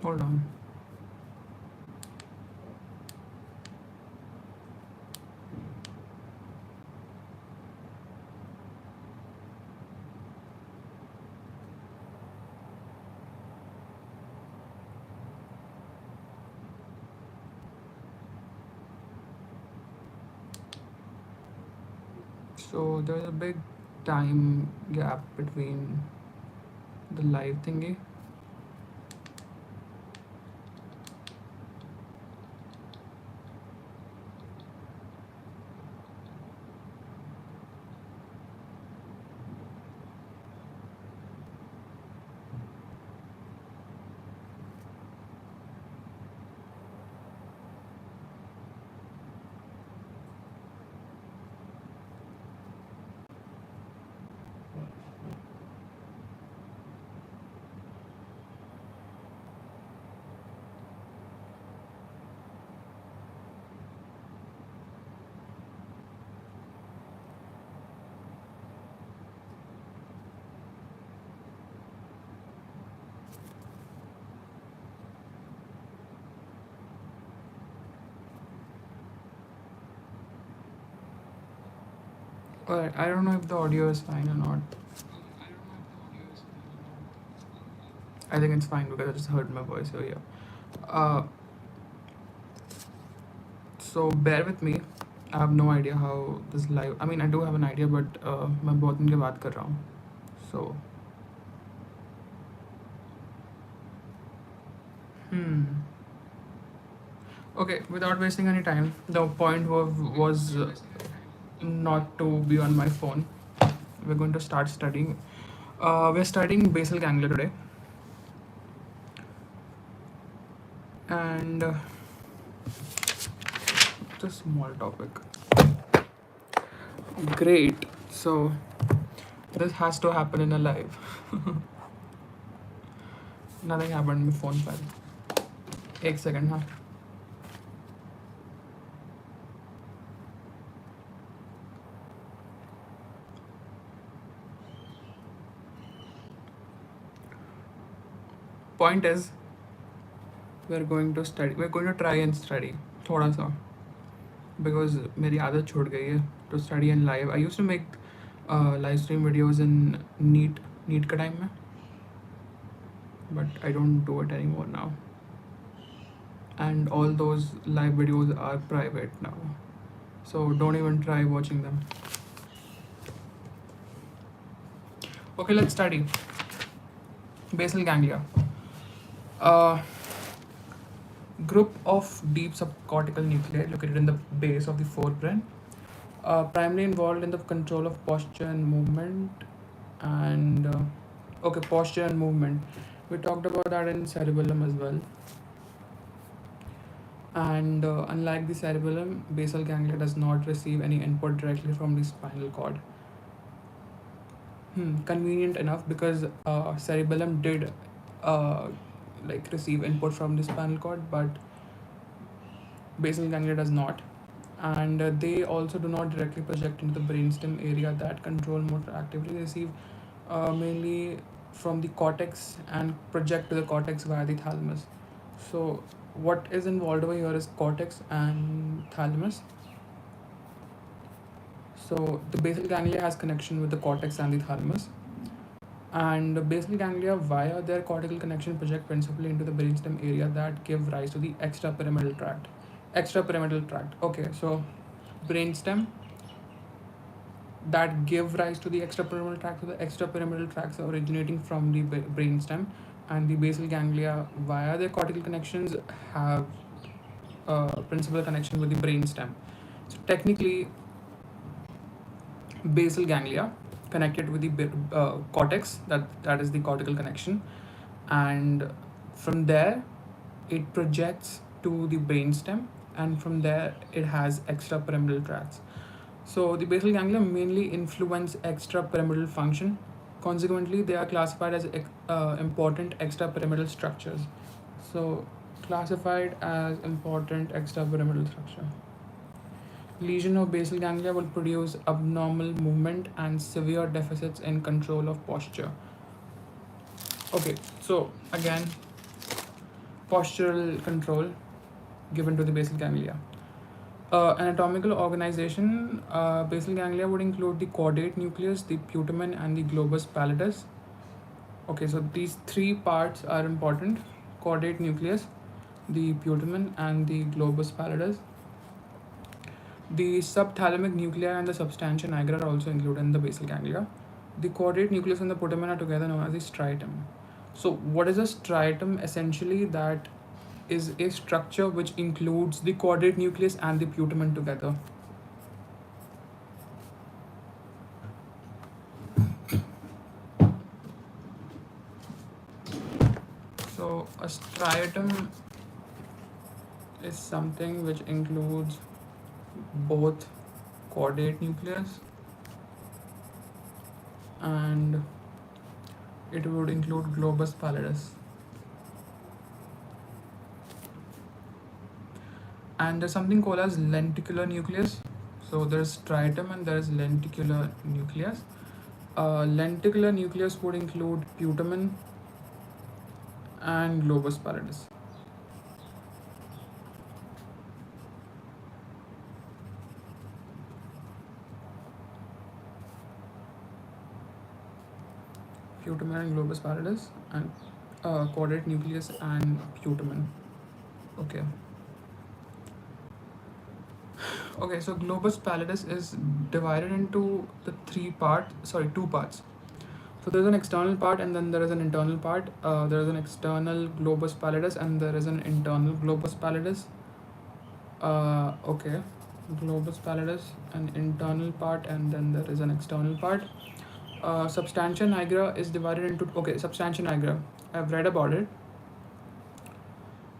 Hold on. So there's a big time gap between the live thingy. Alright, I don't know if the audio is fine or not. I think it's fine because I just heard my voice. So yeah. Uh, so bear with me. I have no idea how this live. I mean, I do have an idea, but मैं बहुत दिन के बाद कर रहा हूँ. So okay. Without wasting any time, the point was not to be on my phone. We're going to start studying. We're studying basal ganglia today, and it's a small topic. Great. So this has to happen in a live. Nothing happened in my phone file. एक second, हाँ. Point is, we're going to study. We're going to try and study थोड़ा सा, because मेरी आदत छूट गई है to study in live. I used to make live stream videos in NEET का time में, but I don't do it anymore now. And all those live videos are private now, so don't even try watching them. Okay, let's study basal ganglia. Group of deep subcortical nuclei located in the base of the forebrain, primarily involved in the control of posture and movement. And okay, posture and movement. We talked about that in cerebellum as well. And unlike the cerebellum, basal ganglia does not receive any input directly from the spinal cord. Convenient enough, because cerebellum did like receive input from the spinal cord, but basal ganglia does not. And they also do not directly project into the brainstem area that control motor activity. They receive mainly from the cortex and project to the cortex via the thalamus. So what is involved over here is cortex and thalamus. So the basal ganglia has connection with the cortex and the thalamus, and the basal ganglia via their cortical connection project principally into the brainstem area that give rise to the extrapyramidal tract. Okay, so brainstem that give rise to the extrapyramidal tract. So the extrapyramidal tracts are originating from the brainstem, and the basal ganglia via their cortical connections have principal connection with the brainstem. So technically, basal ganglia connected with the cortex, that is the cortical connection, and from there it projects to the brainstem, and from there it has extrapyramidal tracts. So the basal ganglia mainly influence extrapyramidal function. Consequently, they are classified as important extrapyramidal structures. So classified as important extrapyramidal structure. Lesion of basal ganglia will produce abnormal movement and severe deficits in control of posture. Okay, so again, postural control given to the basal ganglia. Anatomical organization, basal ganglia would include the caudate nucleus, the putamen, and the globus pallidus. Okay, so these three parts are important: caudate nucleus, the putamen, and the globus pallidus. The subthalamic nuclei and the substantia nigra are also included in the basal ganglia. The caudate nucleus and the putamen are together known as the striatum. So, what is a striatum? Essentially, that is a structure which includes the caudate nucleus and the putamen together. So, a striatum is something which includes both caudate nucleus and it would include globus pallidus. And there's something called as lenticular nucleus. So there's striatum and there's lenticular nucleus. Lenticular nucleus would include putamen and globus pallidus. Putamen and globus pallidus, and caudate nucleus and putamen. Okay. Okay, so globus pallidus is divided into the two parts. So there's an external part and then there is an internal part. There is an external globus pallidus and there is an internal globus pallidus. Okay, globus pallidus, an internal part, and then there is an external part. Substantia nigra is divided into, okay, substantia nigra, I've read about it.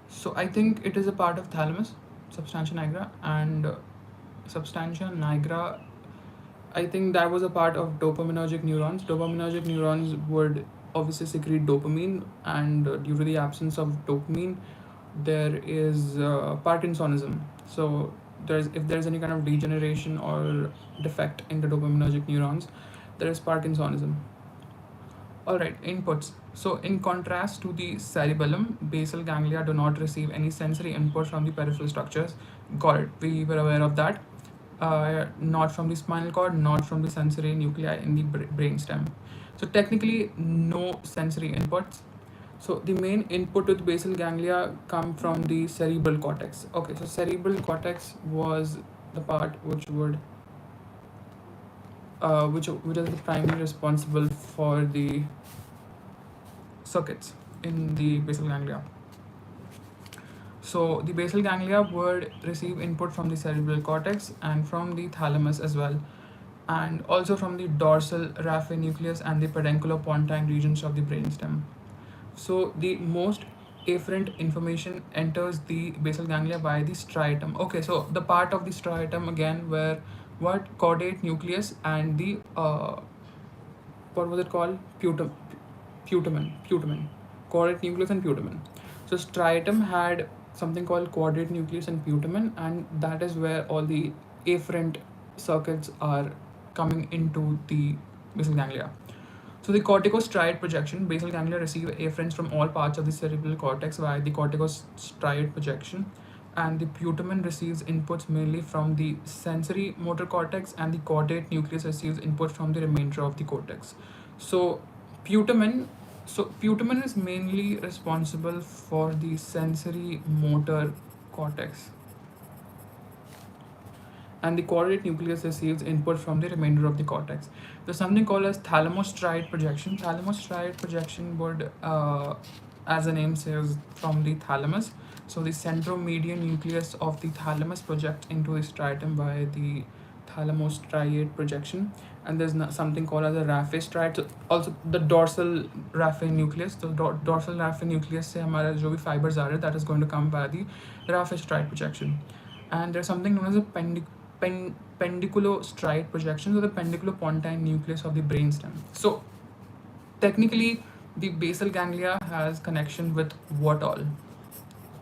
So I think it is a part of thalamus, substantia nigra, and substantia nigra, I think that was a part of dopaminergic neurons. Dopaminergic neurons would obviously secrete dopamine, and due to the absence of dopamine, there is Parkinsonism. So if there's any kind of degeneration or defect in the dopaminergic neurons, there is Parkinsonism. Alright, inputs. So in contrast to the cerebellum, basal ganglia do not receive any sensory input from the peripheral structures. Got it, we were aware of that. Not from the spinal cord, not from the sensory nuclei in the brainstem. So technically, no sensory inputs. So the main input to the basal ganglia come from the cerebral cortex. Okay, so cerebral cortex was the part which would which is the primary responsible for the circuits in the basal ganglia. So the basal ganglia would receive input from the cerebral cortex and from the thalamus as well, and also from the dorsal raphe nucleus and the pedunculopontine regions of the brainstem. So the most afferent information enters the basal ganglia by the striatum. Okay, so the part of the striatum again where what caudate nucleus and the what was it called, putamen, caudate nucleus and putamen. So striatum had something called caudate nucleus and putamen, and that is where all the afferent circuits are coming into the basal ganglia. So the corticostriate projection, basal ganglia receive afferents from all parts of the cerebral cortex via the corticostriate projection, and the putamen receives inputs mainly from the sensory motor cortex, and the caudate nucleus receives input from the remainder of the cortex. So putamen is mainly responsible for the sensory motor cortex, and the caudate nucleus receives input from the remainder of the cortex. There's something called as thalamostriate projection. Thalamostriate projection would, as the name says, from the thalamus. So the centromedian nucleus of the thalamus projects into the striatum by the thalamostriate projection, and there's something called as a raphe striate. So also the dorsal raphe nucleus. So dorsal raphe nucleus से हमारा जो भी fibers आ रहे हैं, that is going to come by the raphe striate projection. And there's something known as a pendiculostriate projection, so the pendiculopontine nucleus of the brainstem. So technically, the basal ganglia has connection with what all?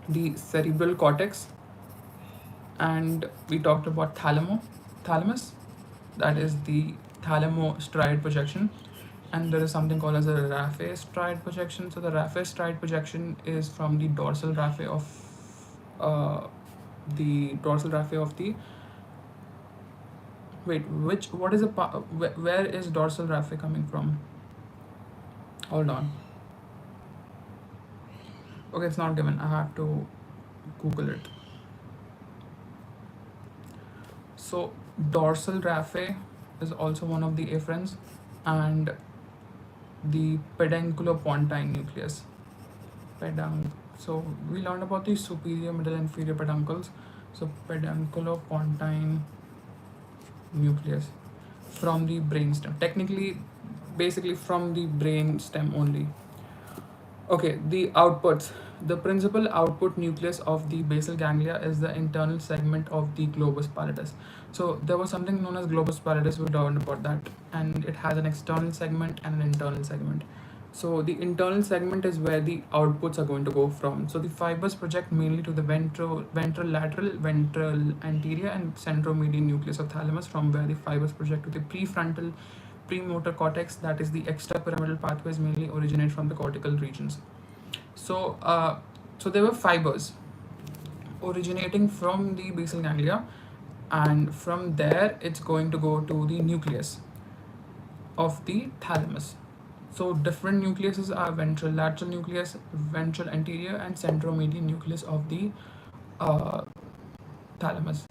The cerebral cortex, and we talked about thalamus, that is the thalamostriate projection. and there is something called as a raphe striate projection. So the raphe striate projection is from the dorsal raphe of uh, the wait, which what is where is dorsal raphe coming from? Hold on. Okay, it's not given. I have to Google it. So dorsal raphe is also one of the afferents, and the pedunculopontine nucleus. So we learned about the superior, middle, and inferior peduncles. So pedunculopontine nucleus from the brainstem. Technically, basically from the brainstem only. Okay, the outputs. The principal output nucleus of the basal ganglia is the internal segment of the globus pallidus. So there was something known as globus pallidus. We learned about that, and it has an external segment and an internal segment. So the internal segment is where the outputs are going to go from. So the fibers project mainly to the ventrolateral, ventral anterior, and centromedian nucleus of thalamus, from where the fibers project to the prefrontal, premotor cortex, that is the extrapyramidal pathways mainly originate from the cortical regions. So, so there were fibers originating from the basal ganglia, and from there it's going to go to the nucleus of the thalamus. So different nucleuses are ventral lateral nucleus, ventral anterior, and centromedian nucleus of the uh, thalamus.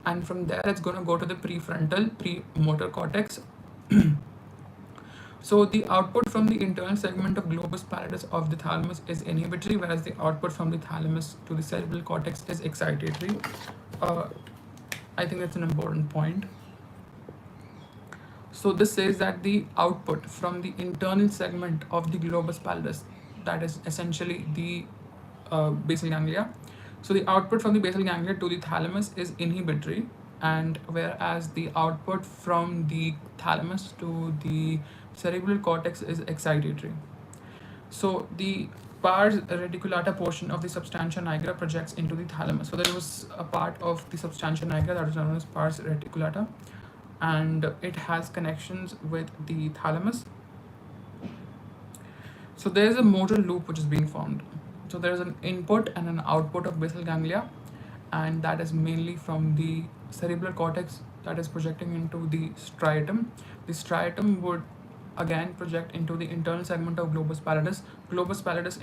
And from there it's going to go to the prefrontal, premotor cortex. So the output from the internal segment of globus pallidus of the thalamus is inhibitory, whereas the output from the thalamus to the cerebral cortex is excitatory. I think that's an important point. So this says that the output from the internal segment of the globus pallidus, that is essentially the basal ganglia. So the output from the basal ganglia to the thalamus is inhibitory, and whereas the output from the thalamus to the cerebral cortex is excitatory. So the pars reticulata portion of the substantia nigra projects into the thalamus. So there was a part of the substantia nigra that is known as pars reticulata, and it has connections with the thalamus. So there is a motor loop which is being formed. So there is an input and an output of basal ganglia, and that is mainly from the cerebral cortex that is projecting into the striatum. The striatum would again project into the internal segment of globus pallidus. Globus pallidus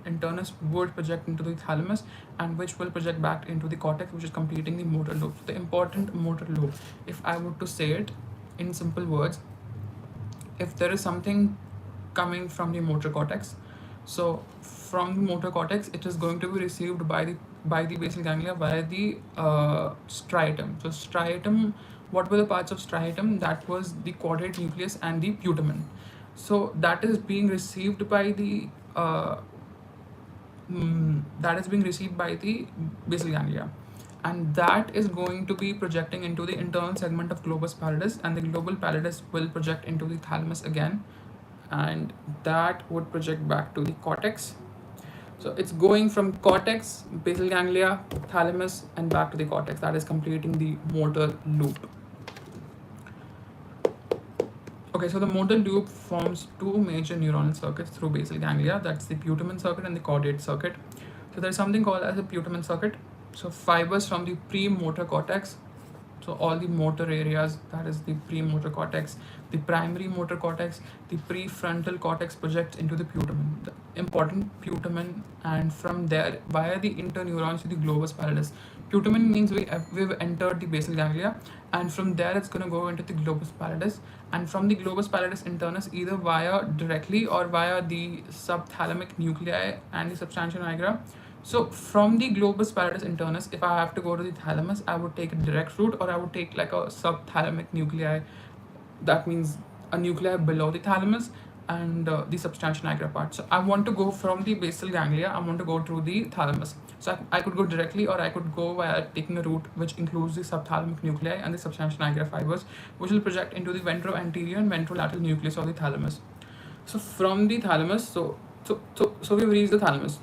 internus would project into the thalamus, and which will project back into the cortex, which is completing the motor loop. So the important motor loop, if I were to say it in simple words, if there is something coming from the motor cortex, so from the motor cortex it is going to be received by the basal ganglia via the striatum. So striatum, what were the parts of striatum? That was the quadrate nucleus and the putamen. So that is being received by the basal ganglia, and that is going to be projecting into the internal segment of globus pallidus, and the global pallidus will project into the thalamus again, and that would project back to the cortex. So it's going from cortex, basal ganglia, thalamus, and back to the cortex. That is completing the motor loop. Okay, so the motor loop forms two major neuronal circuits through basal ganglia. That's the putamen circuit and the caudate circuit. So there's something called as a putamen circuit. So fibers from the premotor cortex, so all the motor areas, that is the premotor cortex, the primary motor cortex, the prefrontal cortex projects into the putamen, the important putamen, and from there via the interneurons to the globus pallidus. Putamen means we've entered the basal ganglia, and from there it's going to go into the globus pallidus, and from the globus pallidus internus, either via directly or via the subthalamic nuclei and the substantia nigra. So from the globus pallidus internus, if I have to go to the thalamus, I would take a direct route, or I would take like a subthalamic nuclei. That means a nuclei below the thalamus and the substantia nigra part. So I want to go from the basal ganglia, I want to go through the thalamus. So I could go directly, or I could go via taking a route which includes the subthalamic nuclei and the substantia nigra fibers, which will project into the ventro-anterior and ventrolateral nucleus of the thalamus. So from the thalamus, so we've reached the thalamus.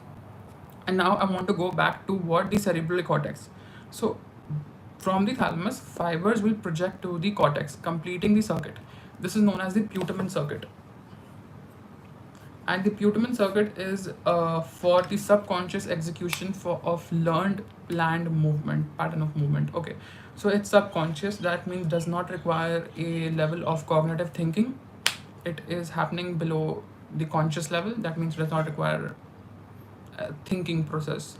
And now I want to go back to what the cerebral cortex. So from the thalamus, fibers will project to the cortex, completing the circuit. This is known as the putamen circuit. And the putamen circuit is for the subconscious execution of learned planned movement, pattern of movement. Okay, so it's subconscious, that means does not require a level of cognitive thinking. It is happening below the conscious level, that means does not require a thinking process.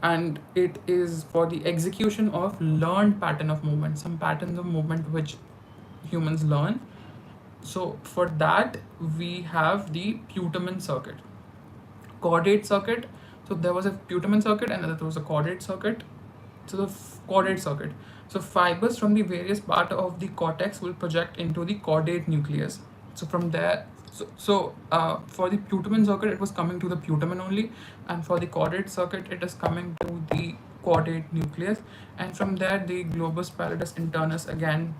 And it is for the execution of learned pattern of movement, some patterns of movement which humans learn. So for that we have the putamen circuit. Caudate circuit, so there was a putamen circuit and there was a caudate circuit. So the caudate circuit, so fibers from the various part of the cortex will project into the caudate nucleus. So from there, for the putamen circuit it was coming to the putamen only, and for the caudate circuit it is coming to the caudate nucleus, and from there the globus pallidus internus again,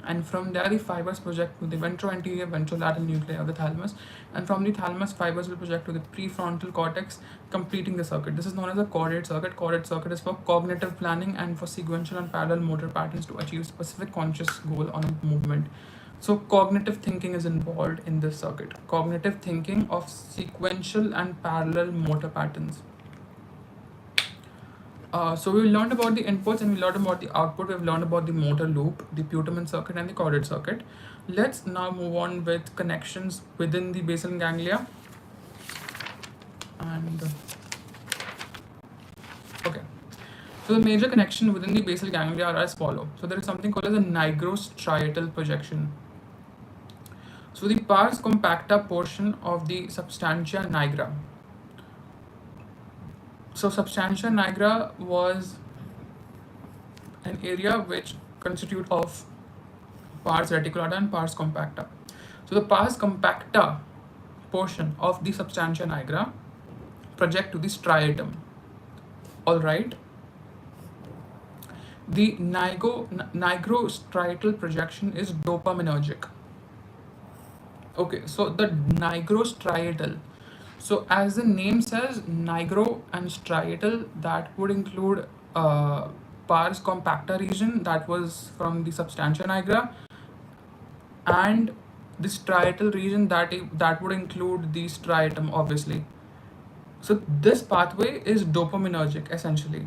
and from there the fibers project to the ventroanterior ventrolateral nuclei of the thalamus, and from the thalamus fibers will project to the prefrontal cortex, completing the circuit. This is known as a caudate circuit. Caudate circuit is for cognitive planning and for sequential and parallel motor patterns to achieve specific conscious goal on a movement. So cognitive thinking is involved in this circuit, cognitive thinking of sequential and parallel motor patterns. So we learned about the inputs and we learned about the output. We've learned about the motor loop, the putamen circuit and the caudate circuit. Let's now move on with connections within the basal ganglia. And okay, so the major connection within the basal ganglia are as follow. So there is something called as a nigrostriatal projection. So the pars compacta portion of the substantia nigra. So substantia nigra was an area which constitute of pars reticulata and pars compacta. So the pars compacta portion of the substantia nigra project to the striatum. All right. The nigrostriatal projection is dopaminergic. Okay, so the nigrostriatal. So as the name says, nigro and striatal, that would include pars compacta region, that was from the substantia nigra, and the striatal region, that would include the striatum, obviously. So this pathway is dopaminergic essentially.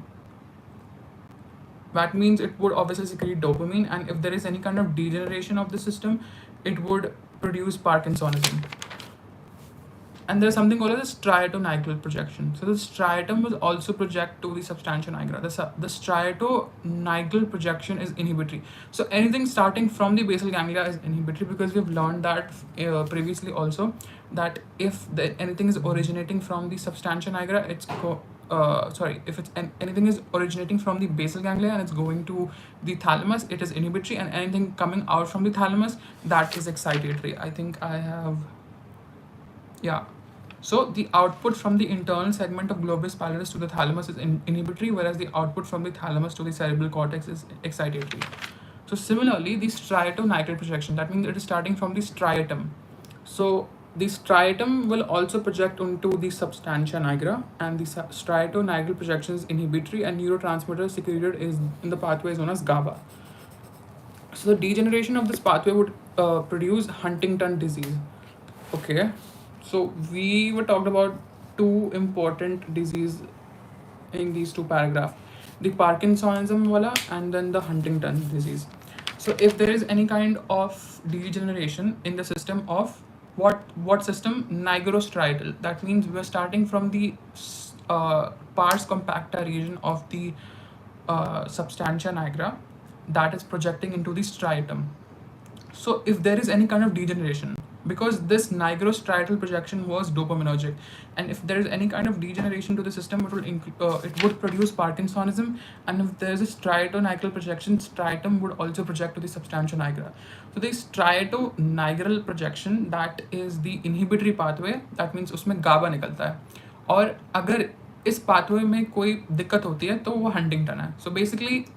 That means it would obviously secrete dopamine, and if there is any kind of degeneration of the system, it would produce Parkinsonism. And there's something called as a striatonigral projection. So the striatum will also project to the substantia nigra. The striatonigral projection is inhibitory. So anything starting from the basal ganglia is inhibitory, because we've learned that previously also, that if anything is originating from the substantia nigra, anything is originating from the basal ganglia and it's going to the thalamus, it is inhibitory, and anything coming out from the thalamus, that is excitatory. I think I have, yeah. So the output from the internal segment of globus pallidus to the thalamus is inhibitory, whereas the output from the thalamus to the cerebral cortex is excitatory. So similarly, the striatonigral projection, that means it is starting from the striatum. So the striatum will also project onto the substantia nigra, and the striatonigral projection is inhibitory, and neurotransmitter secreted is in the pathway is known as GABA. So the degeneration of this pathway would produce Huntington disease. Okay, so we were talked about two important disease in these two paragraphs, the Parkinsonism wala and then the Huntington disease. So if there is any kind of degeneration in the system of what system? Nigrostriatal. That means we're starting from the pars compacta region of the substantia nigra, that is projecting into the striatum. So if there is any kind of degeneration, because this nigrostriatal projection was dopaminergic, and if there is any kind of degeneration to the system, it would produce Parkinsonism, and if there is a striatonigral projection, striatum would also project to the substantia nigra. So the striatonigral projection, that is the inhibitory pathway, that means उसमें GABA निकलता है, और अगर इस pathway में कोई दिक्कत होती है तो वो हंटिंगटन है. So basically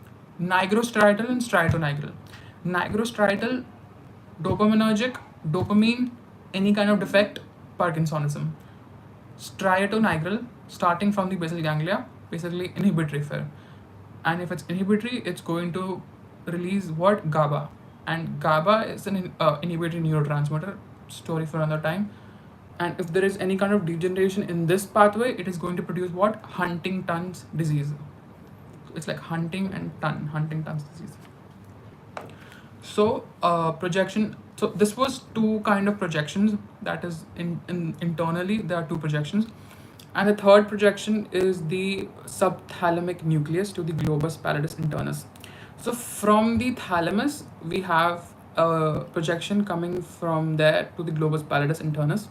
nigrostriatal and striatonigral. Nigrostriatal, dopaminergic, dopamine, any kind of defect, Parkinsonism. Striatonigral, starting from the basal ganglia, basically inhibitory fair. And if it's inhibitory, it's going to release what? GABA. And GABA is an inhibitory neurotransmitter, story for another time. And if there is any kind of degeneration in this pathway, it is going to produce what? Huntington's disease. It's like Huntington's disease. So projection. So this was two kind of projections. That is internally there are two projections, and the third projection is the subthalamic nucleus to the globus pallidus internus. So from the thalamus we have a projection coming from there to the globus pallidus internus.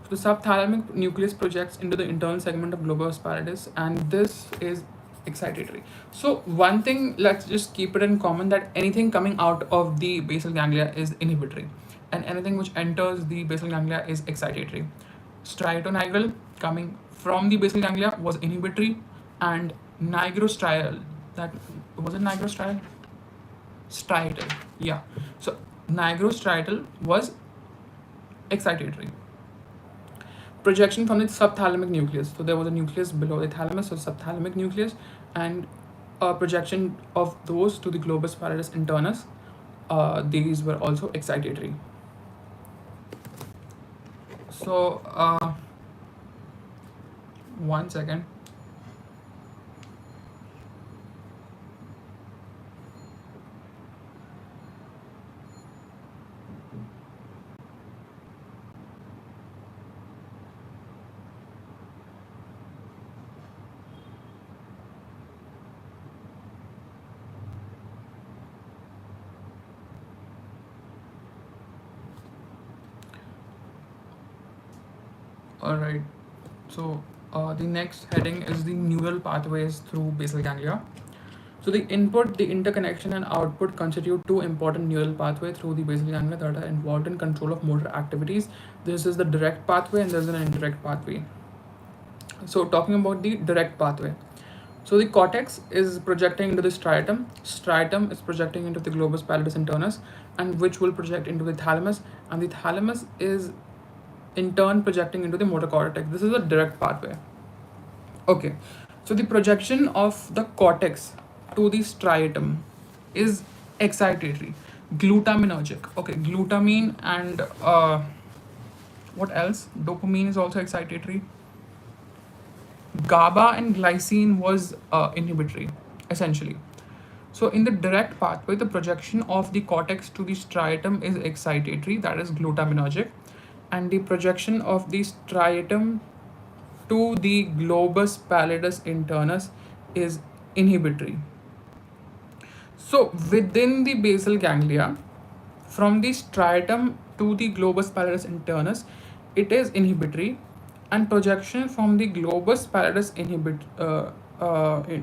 So the subthalamic nucleus projects into the internal segment of globus pallidus, and this is excitatory. So one thing, let's just keep it in common, that anything coming out of the basal ganglia is inhibitory, and anything which enters the basal ganglia is excitatory. Striatonigral coming from the basal ganglia was inhibitory, and nigrostrial, that was it nigrostrial? Striatal, yeah. So nigrostriatal was excitatory. Projection from the subthalamic nucleus. So there was a nucleus below the thalamus, so subthalamic nucleus, and a projection of those to the globus pallidus internus. These were also excitatory. So one second. All right. So the next heading is the neural pathways through basal ganglia. So the input, the interconnection, and output constitute two important neural pathways through the basal ganglia that are involved in control of motor activities. This is the direct pathway, and there's an indirect pathway. So talking about the direct pathway. So the cortex is projecting into the striatum. Striatum is projecting into the globus pallidus internus, and which will project into the thalamus, and the thalamus is in turn projecting into the motor cortex. This is a direct pathway. Okay, so the projection of the cortex to the striatum is excitatory, glutaminergic. Okay, glutamine and what else? Dopamine is also excitatory. GABA and glycine was inhibitory, essentially. So in the direct pathway, the projection of the cortex to the striatum is excitatory, that is glutaminergic, and the projection of the striatum to the globus pallidus internus is inhibitory. So within the basal ganglia, from the striatum to the globus pallidus internus, it is inhibitory, and projection from the globus pallidus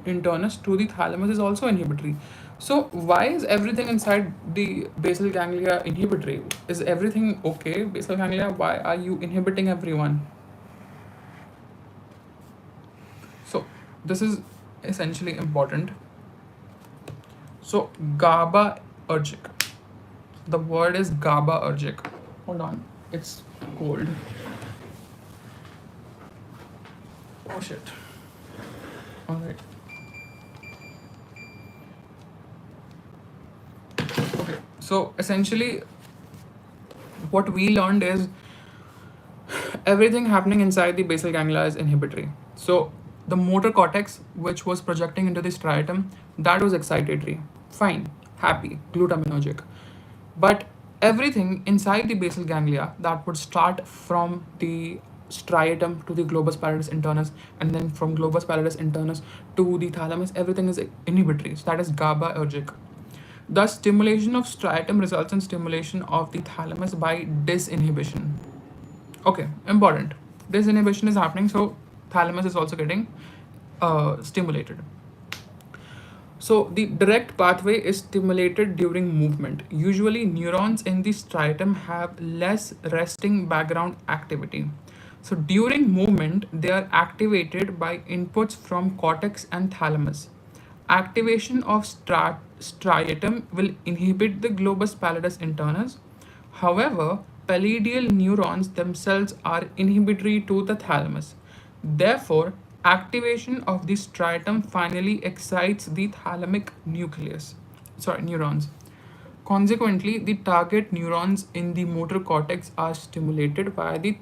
internus to the thalamus is also inhibitory. So why is everything inside the basal ganglia inhibitory? Is everything okay, basal ganglia? Why are you inhibiting everyone? So this is essentially important. So GABAergic. The word is GABAergic. Hold on, it's cold. Oh shit. All right. Okay, so essentially what we learned is everything happening inside the basal ganglia is inhibitory. So the motor cortex, which was projecting into the striatum, that was excitatory. Fine, happy, glutaminergic. But everything inside the basal ganglia that would start from the striatum to the globus pallidus internus, and then from globus pallidus internus to the thalamus, everything is inhibitory. So that is GABAergic. Thus, stimulation of striatum results in stimulation of the thalamus by disinhibition. Okay, important. Disinhibition is happening, so thalamus is also getting stimulated. So the direct pathway is stimulated during movement. Usually neurons in the striatum have less resting background activity. So during movement, they are activated by inputs from cortex and thalamus. Activation of striatum will inhibit the globus pallidus internus. However, palladial neurons themselves are inhibitory to the thalamus. Therefore, activation of the striatum finally excites the thalamic neurons. Consequently, the target neurons in the motor cortex are stimulated via the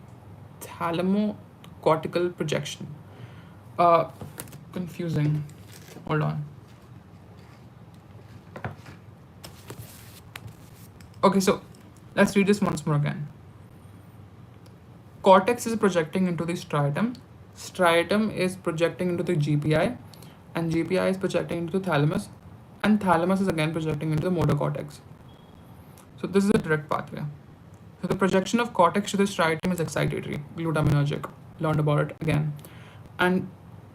thalamocortical projection. Confusing. Hold on. Okay, so let's read this once more again. Cortex is projecting into the striatum. Striatum is projecting into the GPI, and GPI is projecting into the thalamus, and thalamus is again projecting into the motor cortex. So this is a direct pathway. So the projection of cortex to the striatum is excitatory, glutaminergic. Learned about it again. And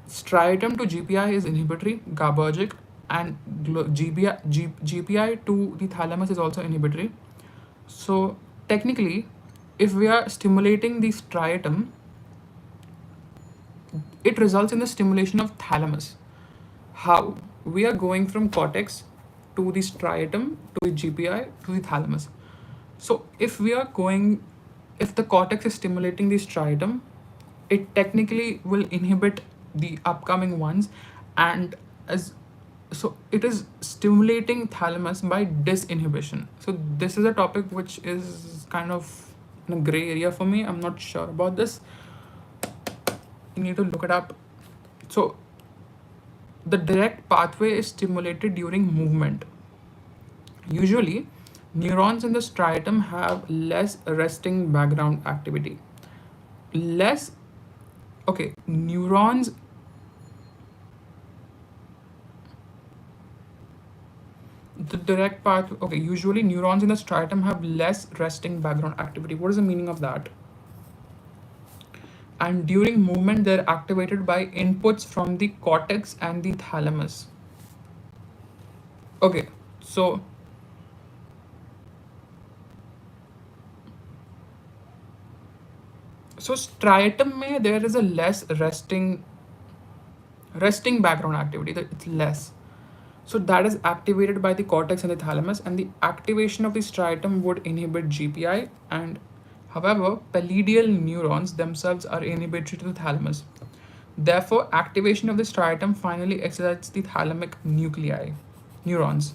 striatum to GPI is inhibitory, GABAergic, and GPI to the thalamus is also inhibitory. So technically, if we are stimulating the striatum, it results in the stimulation of thalamus. How? We are going from cortex to the striatum to the GPI to the thalamus. So if the cortex is stimulating the striatum, it technically will inhibit the upcoming ones, and as so it is stimulating thalamus by disinhibition. So this is a topic which is kind of in a gray area for me. I'm not sure about this. You need to look it up. So the direct pathway is stimulated during movement. Usually, neurons in the striatum have less resting background activity. Neurons. The direct path. Okay, usually neurons in the striatum have less resting background activity. What is the meaning of that? And during movement, they're activated by inputs from the cortex and the thalamus. Okay, so striatum में there is a less resting background activity. That it's less. So that is activated by the cortex and the thalamus, and the activation of the striatum would inhibit GPI, and however, pallidal neurons themselves are inhibitory to the thalamus. Therefore, activation of the striatum finally excites the thalamic neurons.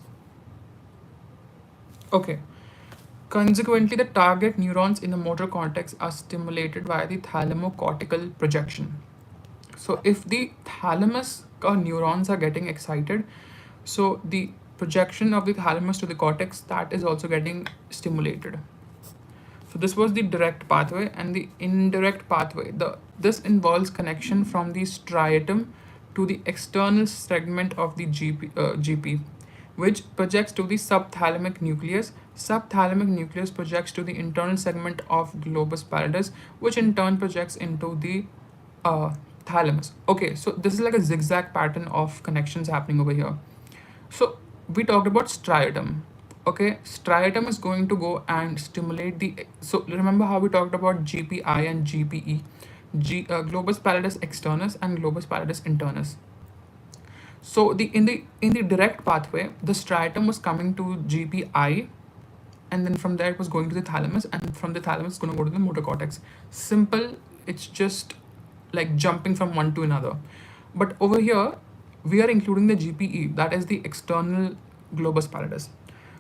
Okay. Consequently, the target neurons in the motor cortex are stimulated via the thalamocortical projection. So if the thalamus neurons are getting excited, so the projection of the thalamus to the cortex, that is also getting stimulated. So this was the direct pathway, and the indirect pathway. This involves connection from the striatum to the external segment of the GP, which projects to the subthalamic nucleus. Subthalamic nucleus projects to the internal segment of globus pallidus, which in turn projects into the thalamus. Okay, so this is like a zigzag pattern of connections happening over here. So we talked about striatum. Okay, striatum is going to go and stimulate the. So remember how we talked about GPI and GPE, globus pallidus externus and globus pallidus internus. So in the direct pathway, the striatum was coming to GPI, and then from there it was going to the thalamus, and from the thalamus it's going to go to the motor cortex. Simple. It's just like jumping from one to another. But over here, we are including the GPE, that is the external globus pallidus.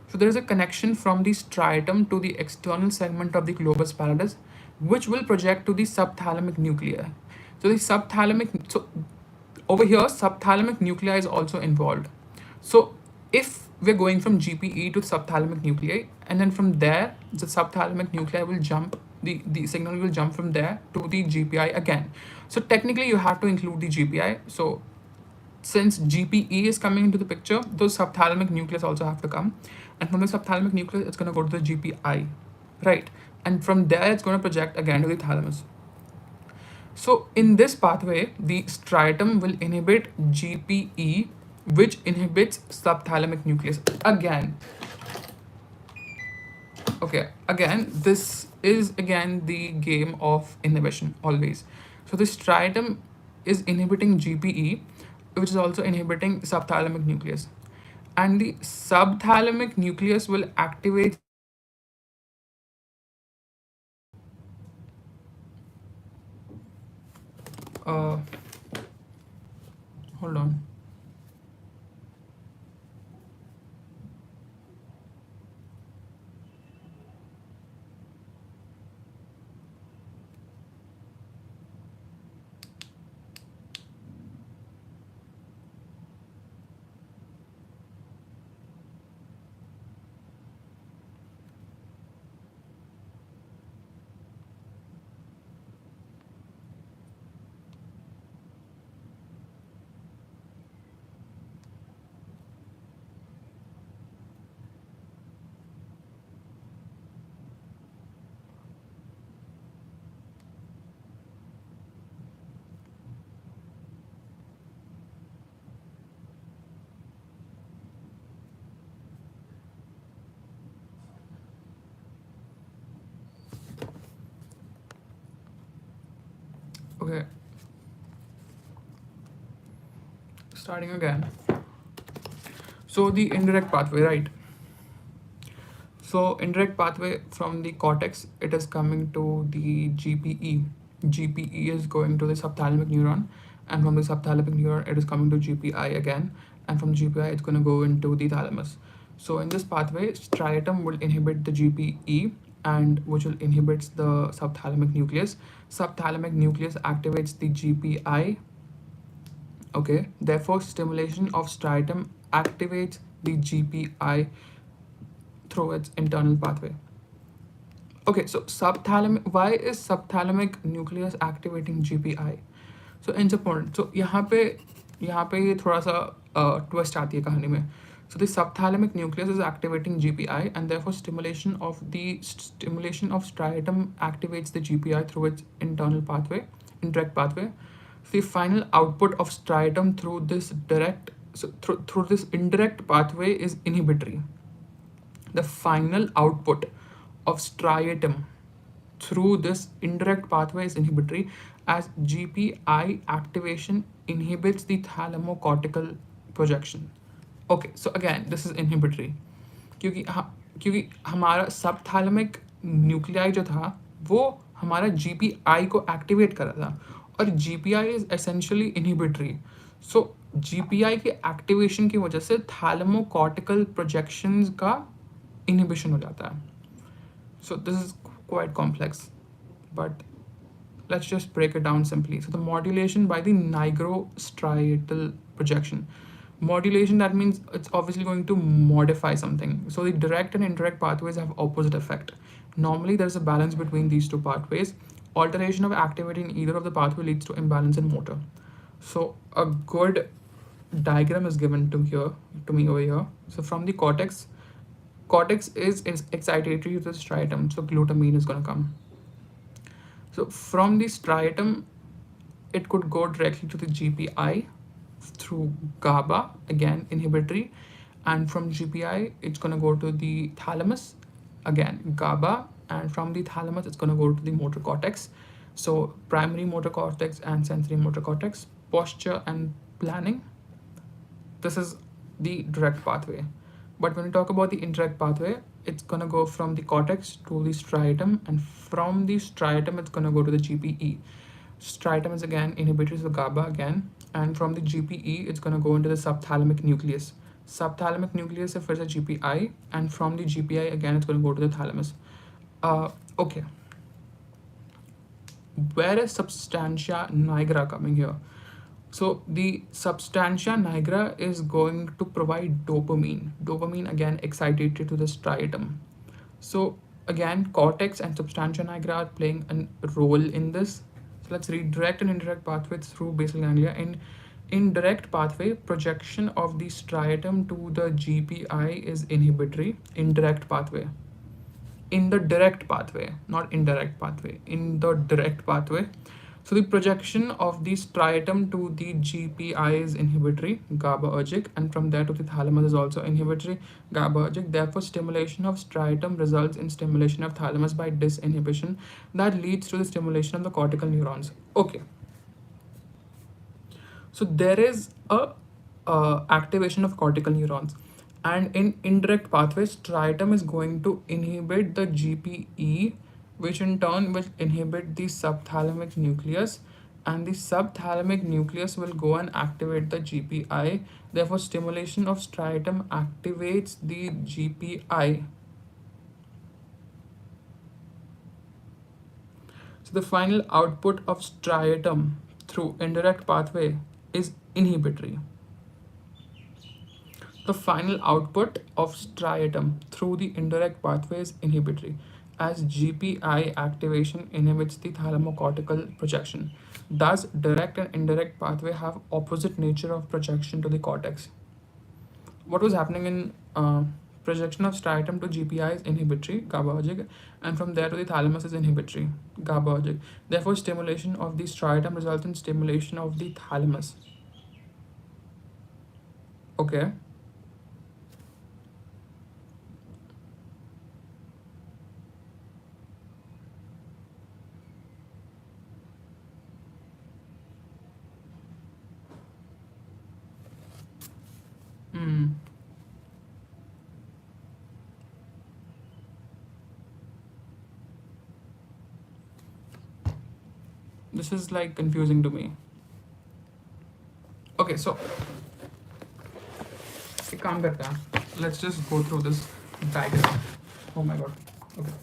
So there is a connection from the striatum to the external segment of the globus pallidus, which will project to the subthalamic nuclei. So the subthalamic, so over here, subthalamic nuclei is also involved. So if we're going from GPE to subthalamic nuclei, and then from there, the subthalamic nuclei will jump, the signal will jump from there to the GPI again. So technically you have to include the GPI. So since GPE is coming into the picture, those subthalamic nucleus also have to come. And from the subthalamic nucleus, it's going to go to the GPI, right? And from there, it's going to project again to the thalamus. So in this pathway, the striatum will inhibit GPE, which inhibits subthalamic nucleus again. Okay, again, this is again the game of inhibition always. So the striatum is inhibiting GPE, which is also inhibiting subthalamic nucleus. And the subthalamic nucleus will activate. Hold on. Okay, starting again. So the indirect pathway, right? So indirect pathway from the cortex, it is coming to the GPE. GPE is going to the subthalamic neuron, and from the subthalamic neuron, it is coming to GPI again, and from GPI, it's going to go into the thalamus. So in this pathway, striatum will inhibit the GPE, and which will inhibits the subthalamic nucleus. Subthalamic nucleus activates the GPI. Okay, therefore, stimulation of striatum activates the GPI through its internal pathway. Okay, so subthalamic, why is subthalamic nucleus activating GPI? So it's important. So यहाँ पे ये थोड़ा सा twist आती है कहानी में. So the subthalamic nucleus is activating GPI, and therefore stimulation of striatum activates the GPI through its internal pathway, indirect pathway. So the final output of striatum through this through this indirect pathway is inhibitory. The final output of striatum through this indirect pathway is inhibitory, as GPI activation inhibits the thalamocortical projection. Okay, so again, this is inhibitory. क्योंकि हमारा सबथैलेमिक nuclei जो था वो हमारा GPI को activate कर रहा था, और GPI is essentially inhibitory. So GPI के एक्टिवेशन की वजह से थैलेमोकॉर्टिकल प्रोजेक्शंस का इनहिबिशन हो जाता है. So this is quite complex, but let's just break it down simply. So the modulation by the nigrostriatal projection. Modulation, that means it's obviously going to modify something. So the direct and indirect pathways have opposite effect. Normally there's a balance between these two pathways. Alteration of activity in either of the pathway leads to imbalance in motor. So a good diagram is given to me over here. So from the cortex is excitatory to the striatum, so glutamine is going to come. So from the striatum, it could go directly to the GPI through GABA, again inhibitory, and from GPI, it's going to go to the thalamus, again GABA, and from the thalamus, it's going to go to the motor cortex. So primary motor cortex and sensory motor cortex, posture and planning. This is the direct pathway. But when we talk about the indirect pathway, it's going to go from the cortex to the striatum, and from the striatum, it's going to go to the GPE. Striatum is again inhibitory, so GABA again, and from the GPE, it's going to go into the subthalamic nucleus. Subthalamic nucleus is a GPI, and from the GPI, again, it's going to go to the thalamus. Okay. Where is substantia nigra coming here? So the substantia nigra is going to provide dopamine. Dopamine again excitated to the striatum. So again, cortex and substantia nigra are playing a role in this. So let's read direct and indirect pathways through basal ganglia. In indirect pathway, projection of the striatum to the GPI is inhibitory. Indirect pathway. In the direct pathway, not indirect pathway, in the direct pathway. So the projection of the striatum to the GPI is inhibitory, GABAergic, and from there to the thalamus is also inhibitory, GABAergic. Therefore, stimulation of striatum results in stimulation of thalamus by disinhibition that leads to the stimulation of the cortical neurons. Okay. So there is a activation of cortical neurons, and in indirect pathway, striatum is going to inhibit the GPE, which in turn will inhibit the subthalamic nucleus, and the subthalamic nucleus will go and activate the GPI. Therefore, stimulation of striatum activates the GPI. So the final output of striatum through indirect pathway is inhibitory. The final output of striatum through the indirect pathway is inhibitory, as GPI activation inhibits the thalamocortical projection. Thus, direct and indirect pathway have opposite nature of projection to the cortex. What was happening in projection of striatum to GPI is inhibitory, GABAergic, and from there to the thalamus is inhibitory, GABAergic. Therefore, stimulation of the striatum results in stimulation of the thalamus. Okay. This is like confusing to me. Okay, so एक काम करते हैं, let's just go through this diagram. Oh my god. Okay.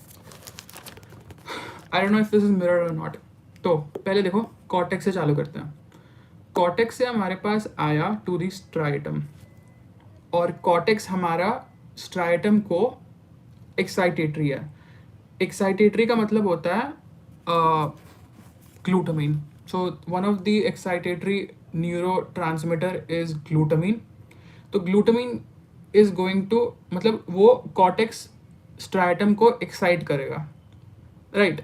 I don't know if this is mirrored or not. तो पहले देखो cortex से चालू करते हैं. कॉर्टेक्स से हमारे पास आया टू दी स्ट्राइटम, और कॉर्टेक्स हमारा स्ट्राइटम को एक्साइटेटरी है. एक्साइटेटरी का मतलब होता है glutamine. So one of the excitatory neurotransmitter is glutamine. तो ग्लूटामिन इज गोइंग टू, मतलब वो कॉर्टेक्स स्ट्राइटम को एक्साइट करेगा, राइट.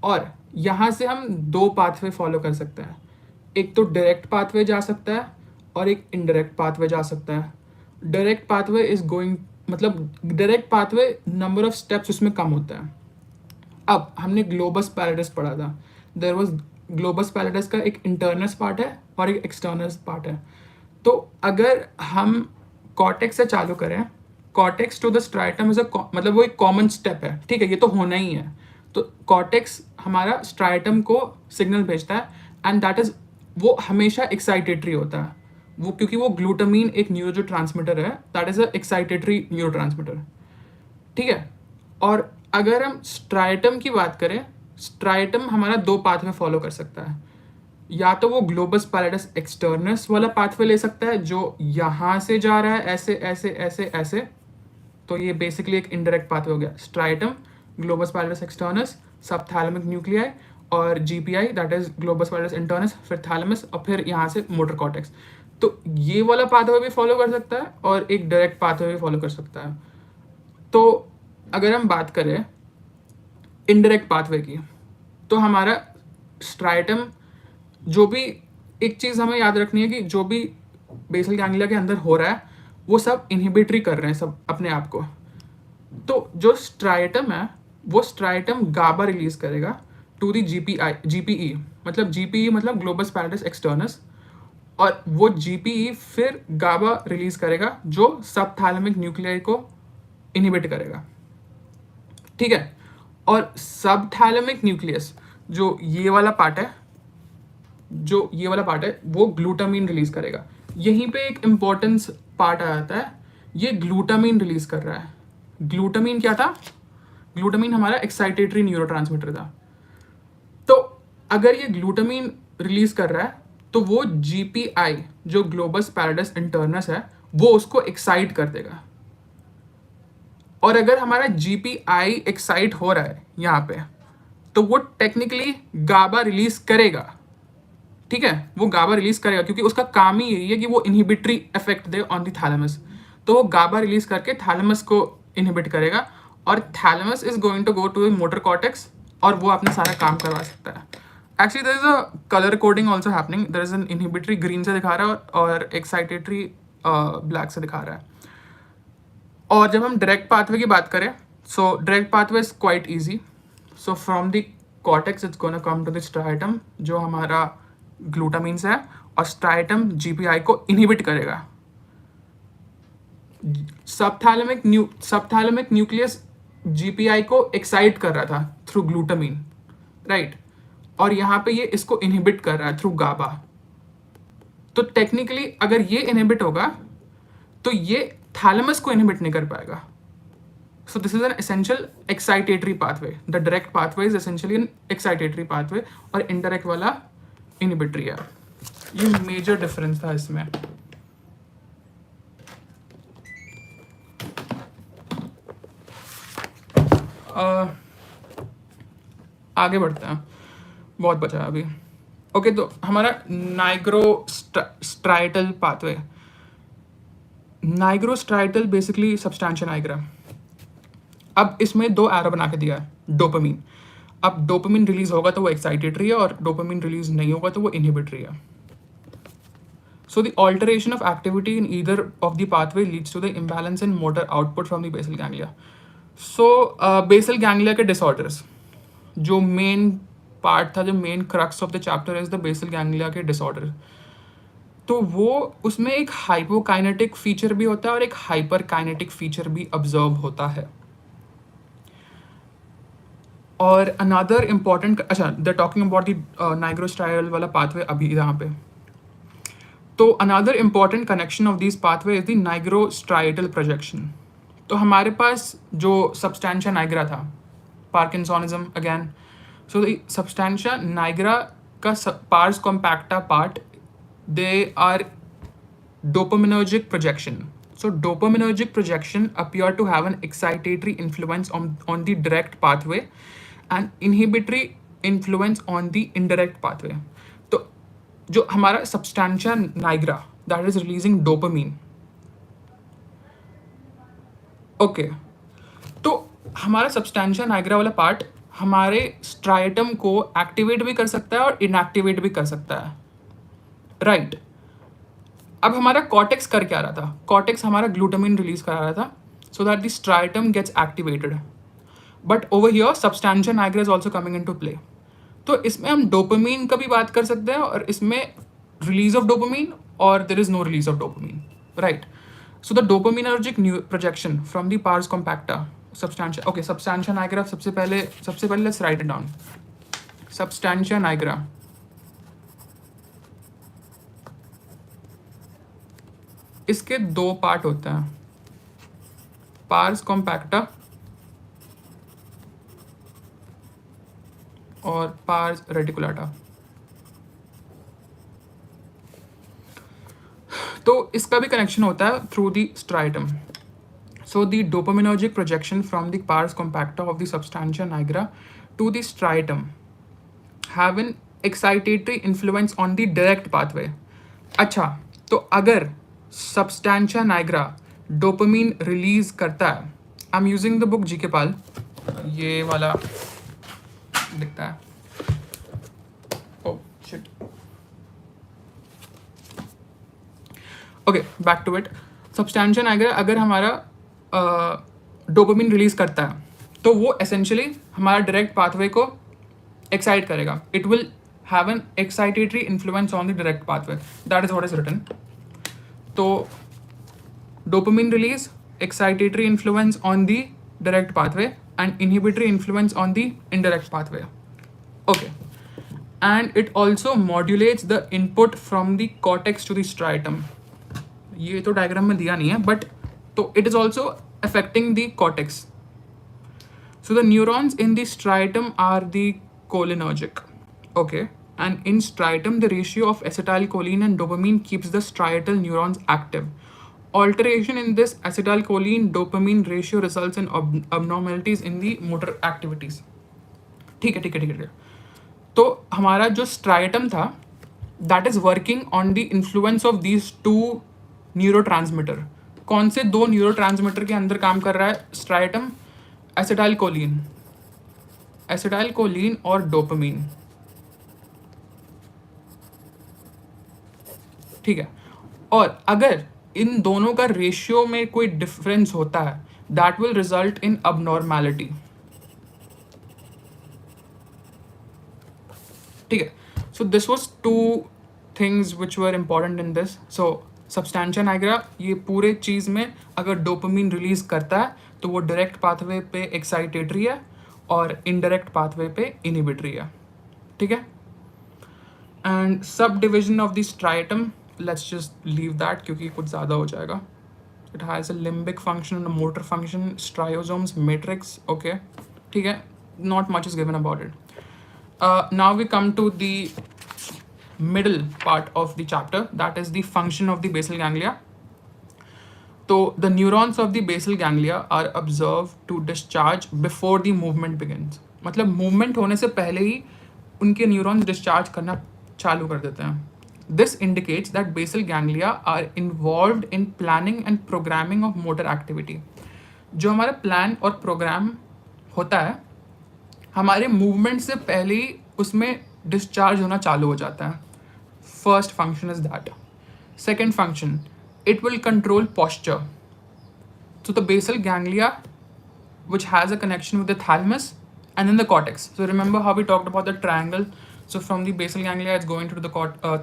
और यहाँ से हम दो पाथवे फॉलो कर सकते हैं. एक तो डायरेक्ट पाथवे जा सकता है और एक इनडायरेक्ट पाथवे जा सकता है. डायरेक्ट पाथवे इज गोइंग, मतलब direct pathway number of steps उसमें कम होता है. अब हमने ग्लोबस पैलेडिस पढ़ा था. देयर वाज ग्लोबस पैलेडिस का एक इंटरनस पार्ट है और एक एक्सटर्नस पार्ट है. तो अगर हम कॉर्टेक्स से चालू करें, cortex to the striatum is मतलब वो एक कॉमन स्टेप है, ठीक है, ये तो होना ही है. तो कॉर्टेक्स हमारा स्ट्राइटम को सिग्नल भेजता है एंड दैट इज, वो हमेशा एक्साइटेटरी होता है वो, क्योंकि वो ग्लूटामिन एक न्यूरो ट्रांसमीटर है, that is a excitatory neuro transmitter, ठीक है. और अगर हम स्ट्राइटम की बात करें, स्ट्राइटम हमारा दो पाथवे फॉलो कर सकता है. या तो वो ग्लोबस पैलेडिस एक्सटर्नस वाला पाथवे ले सकता है जो यहाँ से जा रहा है ऐसे ऐसे ऐसे ऐसे, तो ये बेसिकली एक इनडायरेक्ट पाथवे हो गया. Striatum, globus pallidus externus, sub thalamic nuclei, और GPI that is globus pallidus internus, फिर थैलेमस, और फिर यहाँ से मोटर कॉर्टेक्स. तो ये वाला पाथवे भी फॉलो कर सकता है और एक डायरेक्ट पाथवे भी फॉलो कर सकता है. तो अगर हम बात करें इनडायरेक्ट पाथवे की, तो हमारा स्ट्राइटम, जो भी एक चीज़ हमें याद रखनी है कि जो भी बेसल गैंग्लिया के अंदर हो रहा है वो सब इनहिबिटरी कर रहे हैं सब अपने आप को. तो जो स्ट्राइटम है वो स्ट्राइटम गाबा रिलीज करेगा टू दी जीपीई, मतलब जीपीई मतलब ग्लोबस पैलेडिस एक्सटर्नस, और वो जीपीई फिर गाबा रिलीज करेगा जो सब थैलेमिक न्यूक्लियाई को इनहिबिट करेगा, ठीक है. और सब थैलेमिक न्यूक्लियस जो ये वाला पार्ट है, वो ग्लूटामिन रिलीज करेगा. यहीं पे एक इम्पोर्टेंस पार्ट आ जाता है, ये ग्लूटामिन रिलीज कर रहा है. ग्लूटामिन क्या था? ग्लूटामिन हमारा एक्साइटेटरी न्यूरोट्रांसमीटर था. तो अगर ये ग्लूटामिन रिलीज कर रहा है तो वो जीपीआई जो ग्लोबस पैलेडिस इंटरनस है वो उसको एक्साइट कर देगा. और अगर हमारा जीपीआई एक्साइट हो रहा है यहाँ पे, तो वो टेक्निकली गाबा रिलीज करेगा, ठीक है, वो गाबा रिलीज करेगा क्योंकि उसका काम ही यही है कि वो इनहिबिटरी इफेक्ट दे ऑन द थैलेमस. तो वो गाबा रिलीज करके थैलेमस को इनहिबिट करेगा और thalamus is going to go to the motor cortex और वो अपना सारा काम करवा सकता है. Actually there is a colour coding also happening. There is an inhibitory green से दिखा रहा है और एक्साइटेटरी ब्लैक से दिखा रहा है. और जब हम डायरेक्ट पाथवे की बात करें, so direct pathway is quite easy. So from the cortex it's gonna come to the striatum जो हमारा ग्लूटामिन से है, और स्ट्राइटम जीपीआई को इनहिबिट करेगा. सबथैलेमिक न्यूक्लियस जीपीआई को एक्साइट कर रहा था थ्रू ग्लूटामिन, राइट, और यहाँ पे ये इसको इनहिबिट कर रहा है थ्रू गाबा. तो टेक्निकली अगर ये इनहिबिट होगा तो ये थैलेमस को इनहिबिट नहीं कर पाएगा. So this is an essential excitatory pathway. The direct pathway is essentially an excitatory pathway और indirect वाला inhibitory है. ये major difference था इसमें. आगे बढ़ते हैं, बहुत बचा है अभी. ओके, तो हमारा नाइग्रोस्ट्राइटल पाथवे. नाइग्रोस्ट्राइटल basically substantia Niagara. अब इसमें दो एरो बना के दिया है, डोपामीन. अब डोपामीन रिलीज होगा तो वो एक्साइटेटरी है और डोपामीन रिलीज नहीं होगा तो वो इनहिबिटरी है. So the alteration of activity in either of the pathway leads to the imbalance in motor output from the basal ganglia. So basal ganglia के डिसऑर्डर्स, जो मेन पार्ट था, जो main crux of the chapter is the basal ganglia के disorder. तो वो उसमें एक hypokinetic feature भी होता है और एक हाइपर काइनेटिक फीचर भी ऑब्जर्व होता है. और अनदर इम्पॉर्टेंट, अच्छा they talking about the nigrostriatal वाला पाथवे अभी यहाँ पे. तो another important connection of this pathway is the nigrostriatal projection. तो हमारे पास जो सब्सटेंशिया नाइग्रा था, parkinsonism again. So the substantia nigra का pars compacta part, they are dopaminergic projection. So dopaminergic projection appear to have an excitatory influence on the direct pathway and inhibitory influence on the indirect pathway. तो जो हमारा substantia nigra that is releasing dopamine, okay, तो हमारा substantia nigra वाला part हमारे striatum को activate भी कर सकता है और इनएक्टिवेट भी कर सकता है, राइट. अब हमारा कॉर्टेक्स कर क्या रहा था? कॉर्टेक्स हमारा ग्लूटामिन रिलीज करा रहा था so that the striatum gets activated. But over here substantia nigra is also coming into play. तो इसमें हम डोपामीन का भी बात कर सकते हैं और इसमें रिलीज ऑफ डोपामीन और there is no release of dopamine, right. So the dopaminergic projection from the pars compacta substantia, okay, substantia nigra सबसे पहले let's write it down. Substantia nigra, इसके दो पार्ट होते हैं, पार्स कॉम्पैक्टा और pars reticulata. तो इसका भी कनेक्शन होता है through the striatum. So the dopaminergic projection from the pars compacta of the substantia nigra to the striatum have an excitatory influence on the direct pathway. अच्छा, तो अगर substantia nigra dopamine release करता है, I am using the book GK Pal, ये वाला दिखता है. Oh shit, okay, back to it. Substantia nigra अगर हमारा डोपामीन रिलीज करता है तो वो एसेंशियली हमारा डायरेक्ट पाथवे को एक्साइट करेगा. It will have an excitatory influence on the direct pathway. That is what is written. तो dopamine release, excitatory influence on the direct pathway and inhibitory influence on the indirect pathway. Okay, and it also modulates the input from the cortex to the striatum. ये तो diagram में दिया नहीं है, but तो it is also affecting the cortex. So the neurons in the striatum are the cholinergic. Okay, and in striatum the ratio of acetylcholine and dopamine keeps the striatal neurons active. Alteration in this acetylcholine dopamine ratio results in abnormalities in the motor activities. ठीक है ठीक है ठीक है. तो हमारा जो striatum था that is working on the influence of these two neurotransmitter. कौन से दो न्यूरोट्रांसमीटर के अंदर काम कर रहा है स्ट्राइटम? एसिटाइलकोलिन और डोपामीन. ठीक है. और अगर इन दोनों का रेशियो में कोई डिफरेंस होता है दैट विल रिजल्ट इन अबनॉर्मैलिटी. ठीक है. So this was two things which were important in this. So substantia Niagara ये पूरे चीज़ में अगर डोपामीन रिलीज करता है तो वो डायरेक्ट पाथवे पे एक्साइटेटरी है और इनडायरेक्ट पाथवे पे इनहिबिटरी है. ठीक है. And sub division of the striatum, let's just leave that क्योंकि कुछ ज़्यादा हो जाएगा. It has a limbic function and a motor function, striosomes, matrix. Okay, ठीक है. Not much is given about it. Now we come to the middle part of the chapter, that is the function of the basal ganglia. So the neurons of the basal ganglia are observed to discharge before the movement begins. मतलब movement होने से पहले ही उनके neurons discharge करना चालू कर देते हैं. This indicates that basal ganglia are involved in planning and programming of motor activity. जो हमारा प्लान और प्रोग्राम होता है हमारे मूवमेंट से पहले ही उसमें डिस्चार्ज होना चालू हो जाता है. First function is that. Second function, it will control posture. So the basal ganglia which has a connection with the thalamus and then the cortex. So remember how we talked about the triangle. So from the basal ganglia it's going to the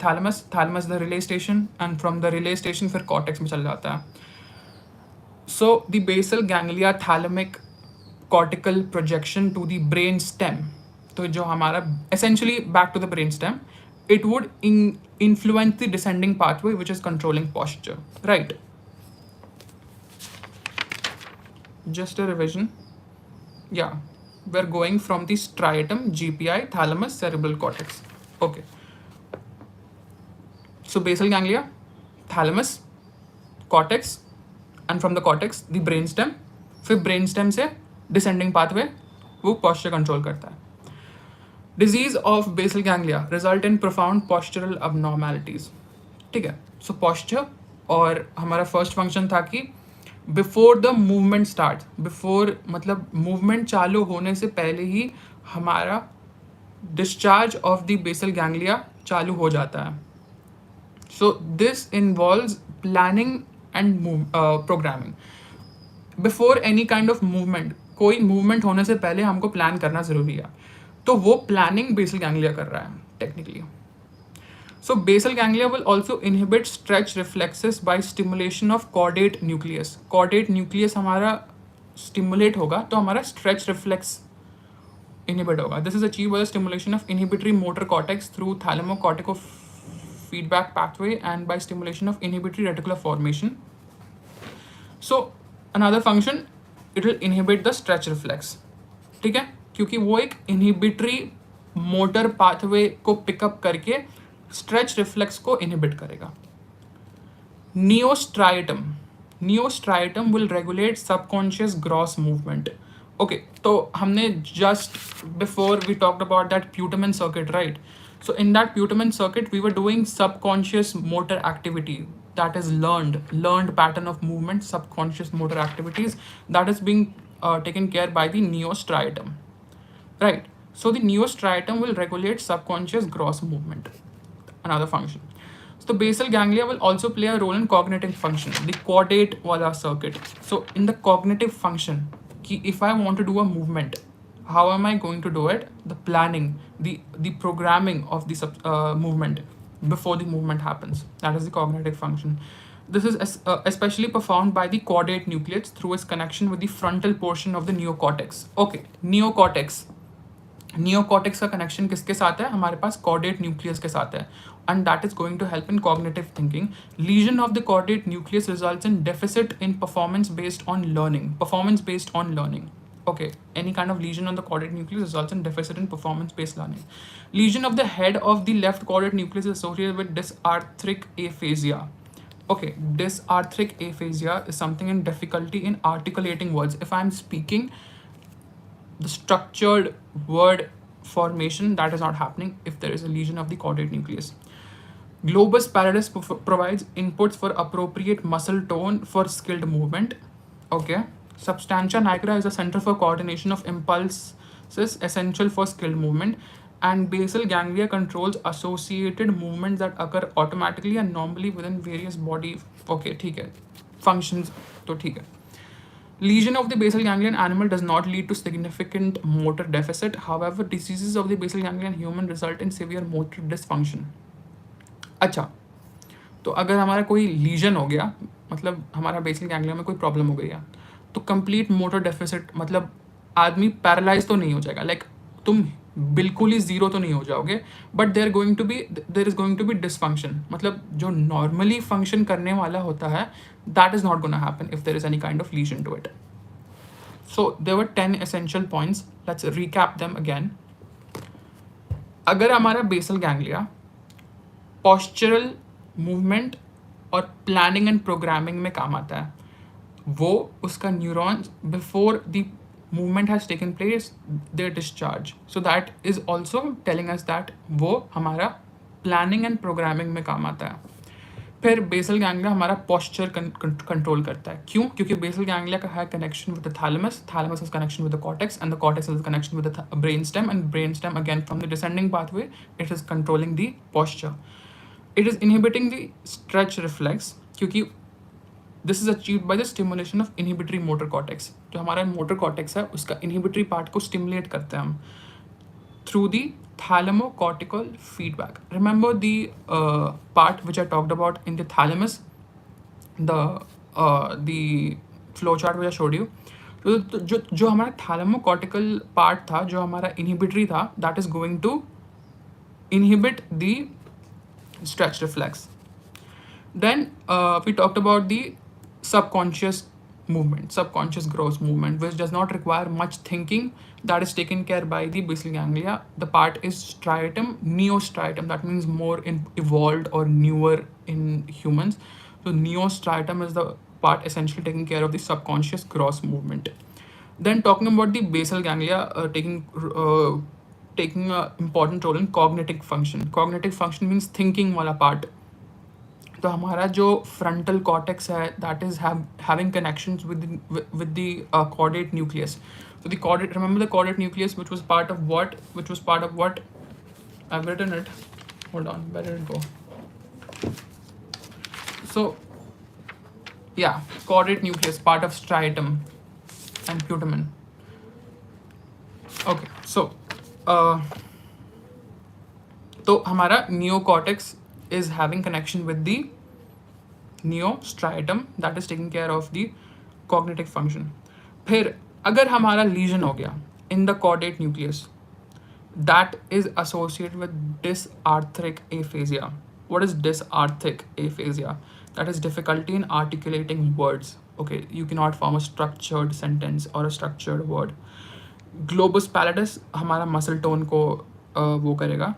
thalamus. Thalamus is the relay station and from the relay station फिर cortex में चल जाता है. So the basal ganglia thalamic cortical projection to the brain stem. तो जो हमारा essentially back to the brain stem, it would influence the descending pathway which is controlling posture, right? Just a revision. Yeah, we're going from the striatum, GPI, thalamus, cerebral cortex. Okay. So basal ganglia, thalamus, cortex, and from the cortex the brainstem. फिर brainstem से descending pathway वो posture control करता है. Disease of basal ganglia result in profound postural abnormalities. ठीक है. So posture और हमारा first function था कि before the movement starts, before मतलब movement चालू होने से पहले ही हमारा discharge of the basal ganglia चालू हो जाता है. So this involves planning and programming. Before any kind of movement, कोई movement होने से पहले हमको plan करना ज़रूरी है. तो वो planning basal ganglia कर रहा है technically. So basal ganglia will also inhibit stretch reflexes by stimulation of caudate nucleus. Caudate nucleus हमारा stimulate होगा तो हमारा stretch reflex inhibit होगा. This is achieved by the stimulation of inhibitory motor cortex through thalamocortical feedback pathway and by stimulation of inhibitory reticular formation. So another function, it will inhibit the stretch reflex. ठीक है, क्योंकि वो एक inhibitory motor pathway को pick up करके stretch reflex को inhibit करेगा. Neostriatum will regulate subconscious gross movement. Okay, तो हमने just before we talked about that putamen circuit, right? So in that putamen circuit, we were doing subconscious motor activity, that is learned pattern of movement, subconscious motor activities that is being taken care by the neostriatum, right? So the neostriatum will regulate subconscious gross movement, another function. So the basal ganglia will also play a role in cognitive function, the caudate wala circuit. So in the cognitive function, if I want to do a movement, how am I going to do it? The planning, the programming of the movement before the movement happens. That is the cognitive function. This is especially performed by the caudate nucleus through its connection with the frontal portion of the neocortex. Okay, neocortex का connection किसके साथ है? हमारे पास caudate nucleus के साथ है, and that is going to help in cognitive thinking. Lesion of the caudate nucleus results in deficit in performance based on learning. Okay, any kind of lesion on the caudate nucleus results in deficit in performance-based learning. Lesion of the head of the left caudate nucleus is associated with dysarthric aphasia. Okay, dysarthric aphasia is something in difficulty in articulating words. If I'm speaking, the structured word formation, that is not happening if there is a lesion of the caudate nucleus. Globus pallidus provides inputs for appropriate muscle tone for skilled movement. Okay. Substantia nigra is a center for coordination of impulses essential for skilled movement, and basal ganglia controls associated movements that occur automatically and normally within various body. Okay, ठीक है. Functions तो ठीक है. Lesion of the basal ganglia in animal does not lead to significant motor deficit. However, diseases of the basal ganglia in human result in severe motor dysfunction. अच्छा, तो अगर हमारा कोई लीजन हो गया, मतलब हमारा बेसल गैंग्लिया में कोई प्रॉब्लम हो गई है, तो कंप्लीट मोटर डेफिसिट, मतलब आदमी पैरालाइज तो नहीं हो जाएगा, लाइक तुम बिल्कुल ही जीरो तो नहीं हो जाओगे, but there is going to be dysfunction, मतलब जो नॉर्मली फंक्शन करने वाला होता है, that is not gonna happen if there is any kind of lesion to it. So there were 10 essential points. Let's recap them again. अगर हमारा basal ganglia postural movement और planning and programming में काम आता है, वो उसका neurons before the movement has taken place they discharge. So that is also telling us that वो हमारा प्लानिंग एंड प्रोग्रामिंग में काम आता है. फिर बेसल गैंग्लिया हमारा पोस्चर कंट्रोल करता है. क्यों? क्योंकि बेसल गैंग्लिया का है connection with the thalamus, thalamus is connection with the cortex, and the cortex is connection with the brain stem, and brain stem again from the descending pathway it is controlling the posture. It is inhibiting the stretch reflex क्योंकि this is achieved by the stimulation of inhibitory motor cortex. जो हमारा motor cortex है उसका inhibitory part को stimulate करते हैं हम through the thalamocortical feedback. Remember the part which I talked about in the thalamus, the flowchart which I showed you. तो जो हमारा थैलेमोकॉर्टिकल पार्ट था, जो हमारा इनहिबिटरी था, that is going to inhibit the stretch reflex. Then we talked about the subconscious movement, subconscious gross movement, which does not require much thinking. That is taken care by the basal ganglia. The part is striatum, neostriatum. That means more evolved or newer in humans. So neostriatum is the part essentially taking care of the subconscious gross movement. Then talking about the basal ganglia, taking a important role in cognitive function. Cognitive function means thinking वाला part. तो हमारा जो frontal cortex है, that is having connections with the caudate nucleus. So the caudate, remember the caudate nucleus, which was part of what? Which was part of what? I've written it. Hold on, where did it go? So yeah, caudate nucleus, part of striatum and putamen. Okay, so तो हमारा neocortex is having connection with the neostriatum, that is taking care of the cognitive function. फिर अगर हमारा lesion हो गया in the caudate nucleus, that is associated with dysarthric aphasia. What is dysarthric aphasia? That is difficulty in articulating words. Okay, you cannot form a structured sentence or a structured word. Globus pallidus हमारा muscle tone को वो करेगा,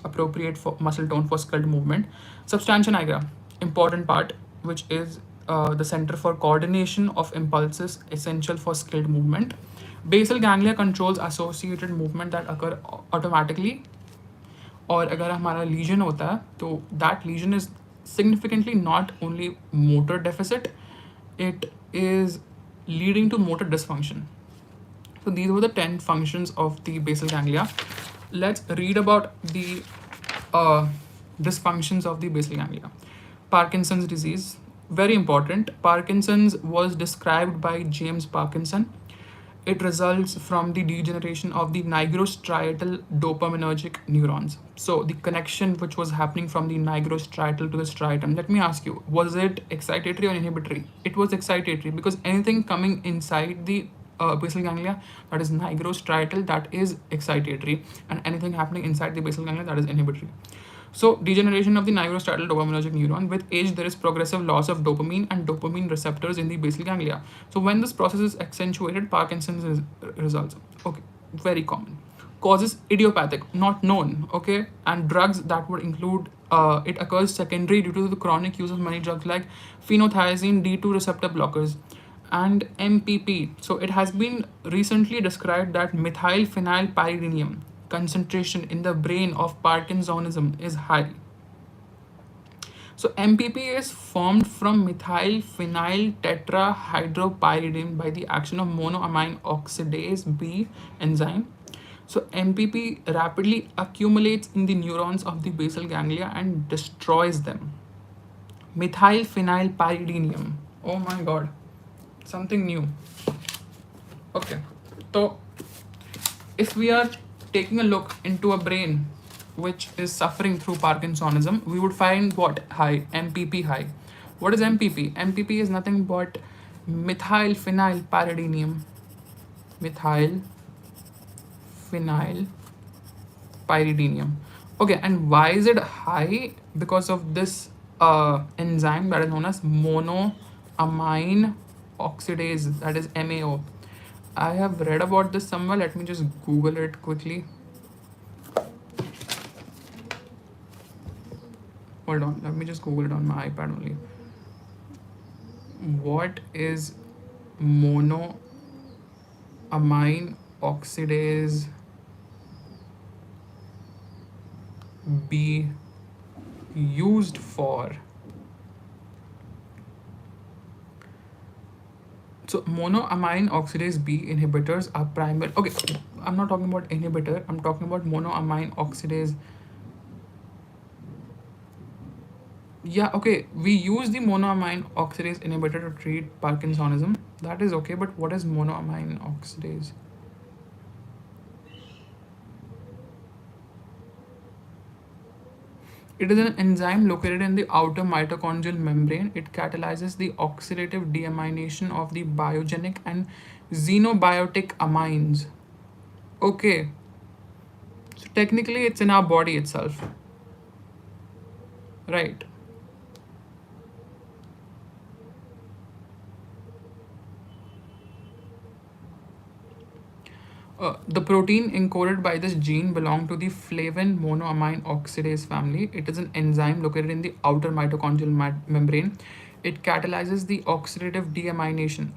appropriate for muscle tone for skilled movement. Substantia nigra, important part, which is the center for coordination of impulses, essential for skilled movement. Basal ganglia controls associated movement that occur automatically. और अगर हमारा lesion होता है तो that lesion is significantly not only motor deficit, it is leading to motor dysfunction. So these were the 10 functions of the basal ganglia. Let's read about the dysfunctions of the basal ganglia. Parkinson's disease, very important. Parkinson's was described by James Parkinson. It results from the degeneration of the nigrostriatal dopaminergic neurons. So the connection which was happening from the nigrostriatal to the striatum. Let me ask you, was it excitatory or inhibitory? It was excitatory, because anything coming inside the basal ganglia, that is nigrostriatal, that is excitatory, and anything happening inside the basal ganglia, that is inhibitory. So degeneration of the nigrostriatal dopaminergic neuron. With age, there is progressive loss of dopamine and dopamine receptors in the basal ganglia. So when this process is accentuated, Parkinson's results. Okay, very common. Causes idiopathic, not known. Okay, and drugs that would include. It occurs secondary due to the chronic use of many drugs like phenothiazine D2 receptor blockers and MPP. So it has been recently described that methylphenylpyridinium concentration in the brain of Parkinsonism is high. So MPP is formed from methylphenyl tetrahydropyridine by the action of monoamine oxidase B enzyme. So MPP rapidly accumulates in the neurons of the basal ganglia and destroys them. Methylphenylpyridinium. Oh my god. Something new. Okay. So if we are taking a look into a brain which is suffering through Parkinsonism, we would find what? High. MPP high. What is MPP? MPP is nothing but methylphenylpyridinium. Methylphenylpyridinium. Okay, and why is it high? Because of this enzyme that is known as monoamine oxidase, that is MAO. I have read about this somewhere. Let me just Google it quickly. Hold on. Let me just Google it on my iPad only. What is monoamine oxidase be used for? So monoamine oxidase B inhibitors are primary. Okay, I'm not talking about inhibitor. I'm talking about monoamine oxidase. Yeah, okay. We use the monoamine oxidase inhibitor to treat Parkinsonism. That is okay, but what is monoamine oxidase? It is an enzyme located in the outer mitochondrial membrane. It catalyzes the oxidative deamination of the biogenic and xenobiotic amines. Okay, so technically it's in our body itself, right? The protein encoded by this gene belong to the flavin monoamine oxidase family. It is an enzyme located in the outer mitochondrial membrane. It catalyzes the oxidative deamination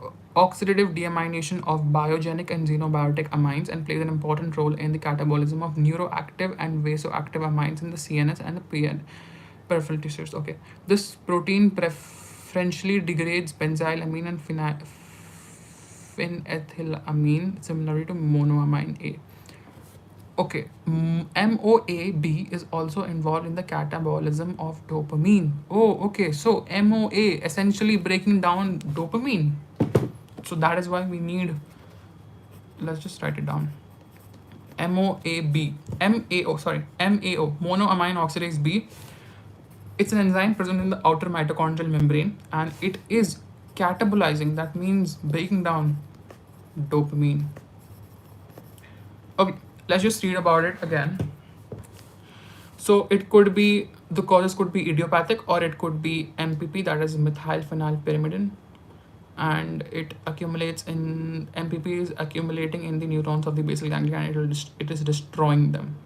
of biogenic and xenobiotic amines and plays an important role in the catabolism of neuroactive and vasoactive amines in the CNS and the peripheral tissues. Okay, this protein preferentially degrades benzylamine and phenethylamine similarly to monoamine A. Okay, MOAB is also involved in the catabolism of dopamine. Oh, okay, so MOA essentially breaking down dopamine. So that is why we need, let's just write it down. MOAB, MAO, monoamine oxidase B. It's an enzyme present in the outer mitochondrial membrane and it is catabolizing, that means breaking down dopamine. Okay, let's just read about it again. So it could be, the causes could be idiopathic or it could be MPP, that is methylphenylpyrimidine, and it accumulates in, MPP is accumulating in the neurons of the basal ganglia and it is destroying them.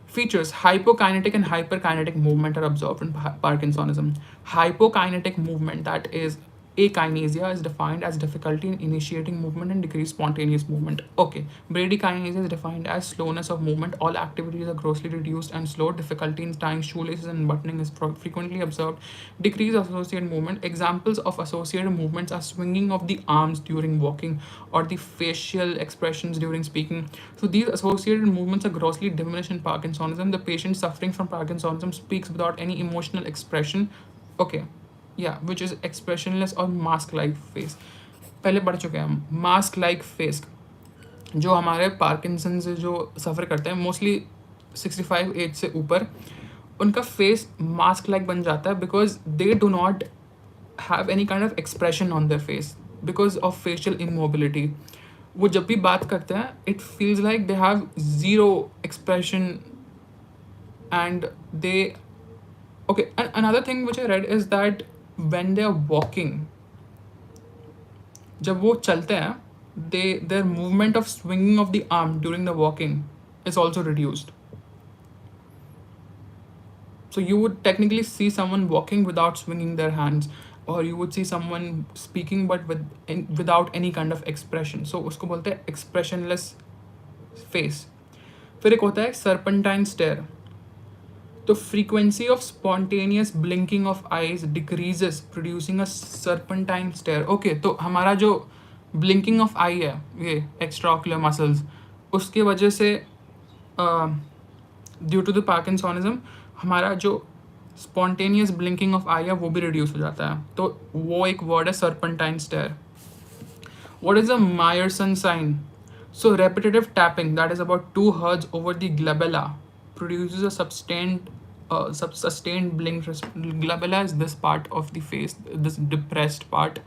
Features: hypokinetic and hyperkinetic movement are observed in Parkinsonism. Hypokinetic movement, that is akinesia, is defined as difficulty in initiating movement and decreased spontaneous movement. Okay, bradykinesia is defined as slowness of movement. All activities are grossly reduced and slow. Difficulty in tying shoelaces and buttoning is frequently observed. Decreased associated movement. Examples of associated movements are swinging of the arms during walking or the facial expressions during speaking. So these associated movements are grossly diminished in Parkinsonism. The patient suffering from Parkinsonism speaks without any emotional expression. Okay, yeah, which is expressionless or mask like face. पहले पढ़ चुके हैं हम mask like face. जो हमारे Parkinson से जो सफ़र करते हैं मोस्टली 65 एज से ऊपर, उनका फेस मास्क लाइक बन जाता है because they do not have any kind of expression on their face because of facial immobility. वो जब भी बात करते हैं it feels like they have zero expression and they. Okay, and another thing which I read is that when they are walking, जब वो चलते हैं, their movement of swinging of the arm during the walking is also reduced. So you would technically see someone walking without swinging their hands, or you would see someone speaking but without any kind of expression. So उसको बोलते हैं expressionless face. फिर एक होता है serpentine stare. The frequency of spontaneous blinking of eyes decreases, producing a serpentine stare. Okay, तो हमारा जो blinking of eye है, ये extraocular muscles, उसके वजह से due to the Parkinsonism हमारा जो spontaneous blinking of eye है वो भी reduce हो जाता है. तो वो एक word है serpentine stare. What is a Meyerson sign? So repetitive tapping, that is about 2 Hz over the glabella, produces a sustained blink. Glabella is this part of the face, this depressed part.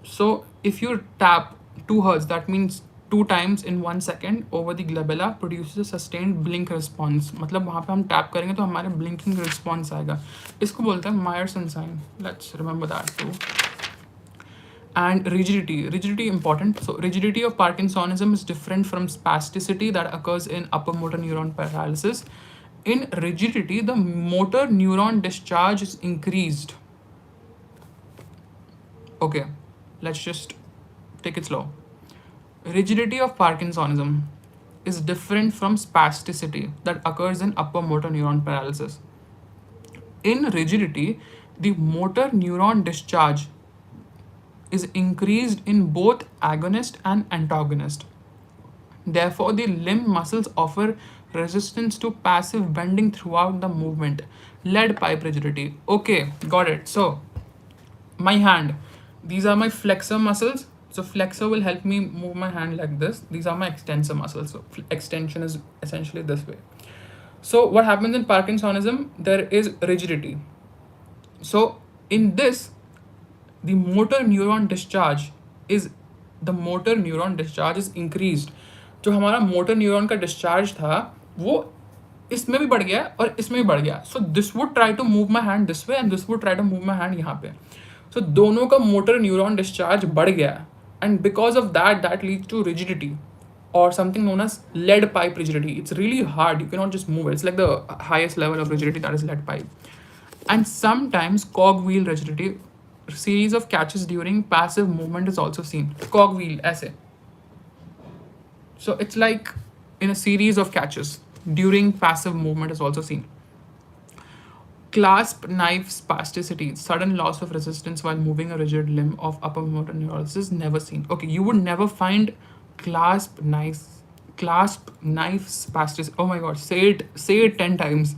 So if you tap 2 Hz, that means 2 times in 1 second over the glabella, produces a sustained blink response. मतलब वहाँ पे हम tap करेंगे तो हमारे blinking response आएगा. इसको बोलते हैं Meyerson sign. Let's remember that too. And rigidity important. So rigidity of Parkinsonism is different from spasticity that occurs in upper motor neuron paralysis. In rigidity, the motor neuron discharge is increased. Okay, let's just take it slow. Rigidity of Parkinsonism is different from spasticity that occurs in upper motor neuron paralysis. In rigidity, the motor neuron discharge is increased in both agonist and antagonist. Therefore, the limb muscles offer resistance to passive bending throughout the movement. Lead pipe rigidity. Okay, got it. So, my hand. These are my flexor muscles. So, flexor will help me move my hand like this. These are my extensor muscles. So, extension is essentially this way. So what happens in Parkinsonism? There is rigidity. So in this, the motor neuron discharge is increased. जो हमारा motor neuron का discharge था वो इसमें भी बढ़ गया और इसमें भी बढ़ गया. So this would try to move my hand this way and this would try to move my hand यहाँ पे. सो दोनों का मोटर न्यूरॉन डिस्चार्ज बढ़ गया and because of that leads to rigidity or something known as lead pipe rigidity. It's really hard. You cannot just move it. It's like the highest level of rigidity, that is lead pipe. And sometimes cogwheel rigidity, series of catches during passive movement is also seen. Cogwheel, ऐसे. So it's like in a series of catches during passive movement is also seen. Clasp knife spasticity, sudden loss of resistance while moving a rigid limb of upper motor neurons is never seen. Okay, you would never find clasp knife spasticity. Oh my god, say it 10 times.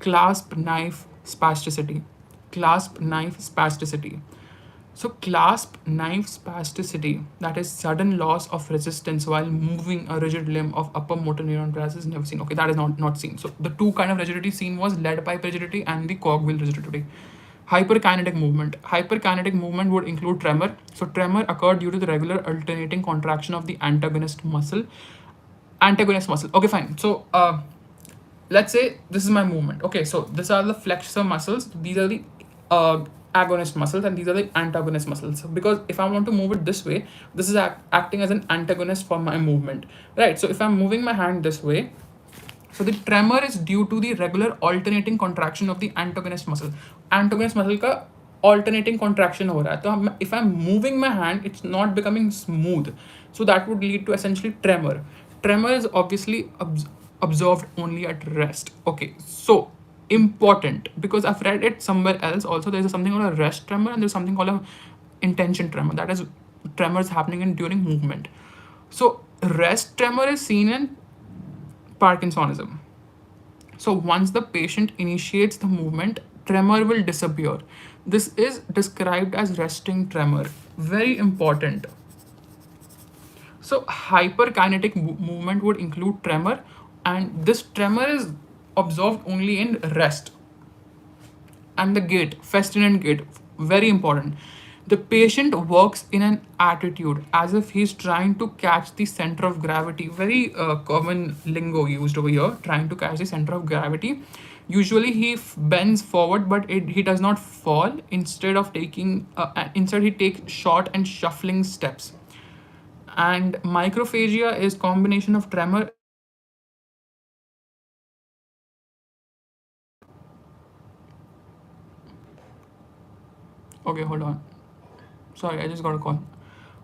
Clasp knife spasticity. Clasp knife spasticity. So clasp knife spasticity, that is sudden loss of resistance while moving a rigid limb of upper motor neuron class, is never seen. Okay, that is not seen. So the two kind of rigidity seen was lead pipe rigidity and the cogwheel rigidity. Hyperkinetic movement. Hyperkinetic movement would include tremor. So tremor occurred due to the regular alternating contraction of the antagonist muscle. Okay, fine. So let's say this is my movement. Okay, so these are the flexor muscles. These are the agonist muscles and these are the antagonist muscles. Because if I want to move it this way, this is acting as an antagonist for my movement, right? So if I'm moving my hand this way, so the tremor is due to the regular alternating contraction of the antagonist muscle. Antagonist muscle का alternating contraction हो रहा है. तो if I'm moving my hand, it's not becoming smooth. So that would lead to essentially tremor. Tremor is obviously observed only at rest. Okay, so important, because I've read it somewhere else also. There's something called a rest tremor and there's something called a intention tremor. That is tremors happening during movement. So rest tremor is seen in Parkinsonism. So once the patient initiates the movement, tremor will disappear. This is described as resting tremor. Very important. So hyperkinetic movement would include tremor, and this tremor is observed only in rest. And the gait, Festinant gait, very important. The patient works in an attitude as if he's trying to catch the center of gravity. Very common lingo used over here, trying to catch the center of gravity. Usually he bends forward, but he does not fall. Instead he takes short and shuffling steps. And microphagia is combination of tremor. Okay, hold on. Sorry, I just got a call.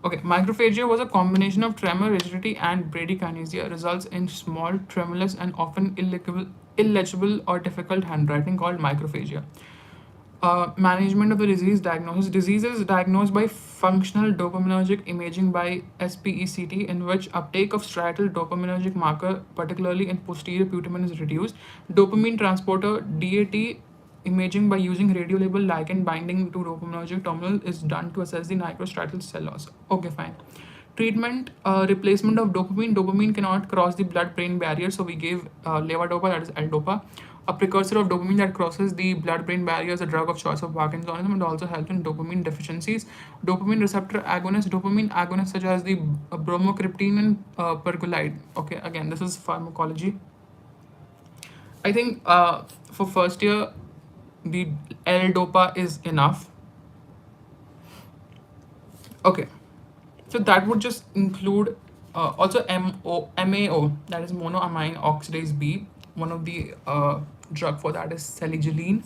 Okay, microphagia was a combination of tremor, rigidity, and bradykinesia. Results in small, tremulous, and often illegible or difficult handwriting called microphagia. Management of the disease diagnosis. Disease is diagnosed by functional dopaminergic imaging by SPECT, in which uptake of striatal dopaminergic marker, particularly in posterior putamen, is reduced. Dopamine transporter DAT imaging by using radiolabel ligand binding to dopaminergic terminal is done to assess the microstriatal cell loss. Okay, fine. Treatment, replacement of dopamine. Dopamine cannot cross the blood-brain barrier, so we gave levodopa, that is L-dopa, a precursor of dopamine that crosses the blood-brain barrier, is a drug of choice of Parkinsonism and also helps in dopamine deficiencies. Dopamine receptor agonists, dopamine agonists such as the bromocriptine and pergolide. Okay, again, this is pharmacology. I think for first year, the L-dopa is enough. Okay, so that would just include also MAO, that is monoamine oxidase B. One of the drug for that is salicyline.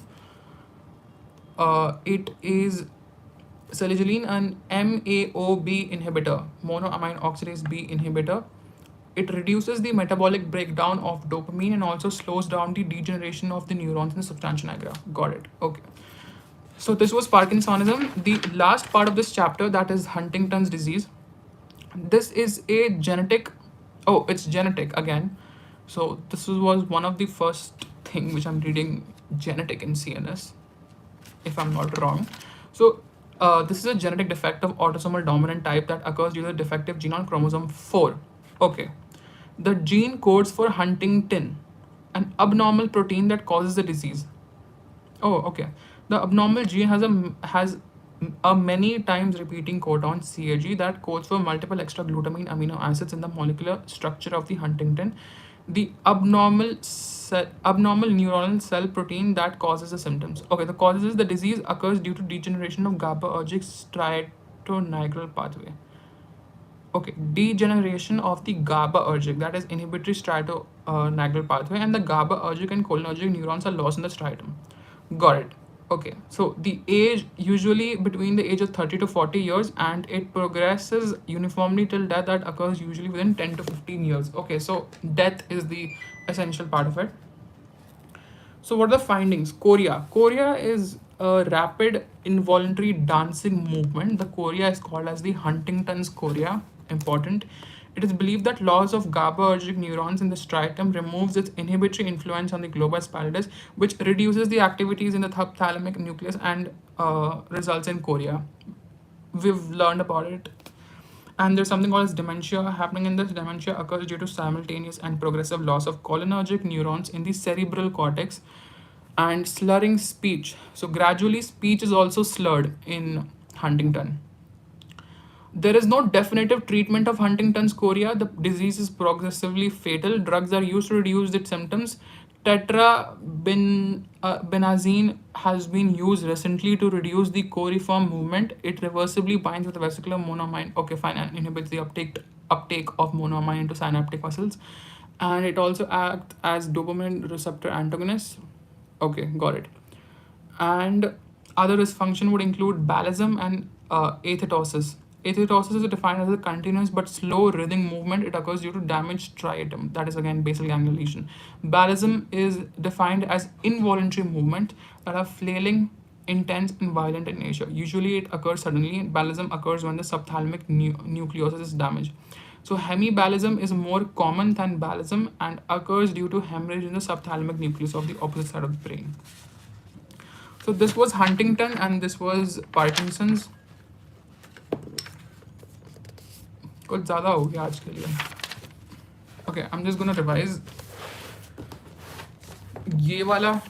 It is salicyline and MAOB inhibitor, monoamine oxidase B inhibitor. It reduces the metabolic breakdown of dopamine and also slows down the degeneration of the neurons in the substantia nigra. Got it. Okay. So this was Parkinsonism. The last part of this chapter, that is Huntington's disease. This is a genetic. Oh, it's genetic again. So this was one of the first thing which I'm reading, genetic in CNS, if I'm not wrong. So this is a genetic defect of autosomal dominant type that occurs due to the defective gene on chromosome 4. Okay. The gene codes for Huntington. an abnormal protein that causes the disease. Oh, okay. The abnormal gene has a many times repeating codon CAG that codes for multiple extra glutamine amino acids in the molecular structure of the Huntington. The abnormal neuronal cell protein that causes the symptoms. Okay, the causes the disease occurs due to degeneration of GABAergic striatonigral pathway. Okay, degeneration of the GABAergic, that is inhibitory striatonigral pathway, and the GABAergic and cholinergic neurons are lost in the striatum. Got it. Okay, so the age usually between the age of 30 to 40 years, and it progresses uniformly till death that occurs usually within 10 to 15 years. Okay, so death is the essential part of it. So what are the findings? Chorea. Chorea is a rapid involuntary dancing movement. The chorea is called as the Huntington's chorea. Important. It is believed that loss of GABAergic neurons in the striatum removes its inhibitory influence on the globus pallidus, which reduces the activities in the thalamic nucleus and results in chorea. We've learned about it. And there's something called as dementia happening in this. Dementia occurs due to simultaneous and progressive loss of cholinergic neurons in the cerebral cortex and slurring speech. So gradually speech is also slurred in Huntington. There is no definitive treatment of Huntington's chorea. The disease is progressively fatal. Drugs are used to reduce its symptoms. Tetrabenazine has been used recently to reduce the coriform movement. It reversibly binds with the vesicular monoamine. Okay, fine, and inhibits the uptake of monoamine into synaptic muscles. And it also acts as dopamine receptor antagonist. Okay, got it. And other dysfunction would include balism and athetosis. Athetosis is defined as a continuous but slow rhythmic movement. It occurs due to damaged striatum, that is again basal ganglia lesion. Balism is defined as involuntary movement that are flailing, intense, and violent in nature. Usually it occurs suddenly. Balism occurs when the subthalamic nucleus is damaged. So hemibalism is more common than balism and occurs due to hemorrhage in the subthalamic nucleus of the opposite side of the brain. So this was Huntington and this was Parkinson's. कुछ ज़्यादा हो गया आज के लिए. Okay, I'm just gonna revise. ये वाला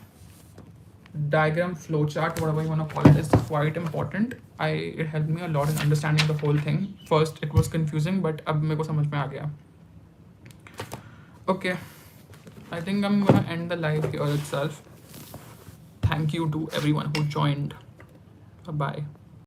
diagram, flowchart, whatever you wanna call it, is quite important. It helped me a lot in understanding the whole thing. First, it was confusing, but अब मेरे को समझ में आ गया. Okay, I think I'm gonna end the live here itself. Thank you to everyone who joined. Bye.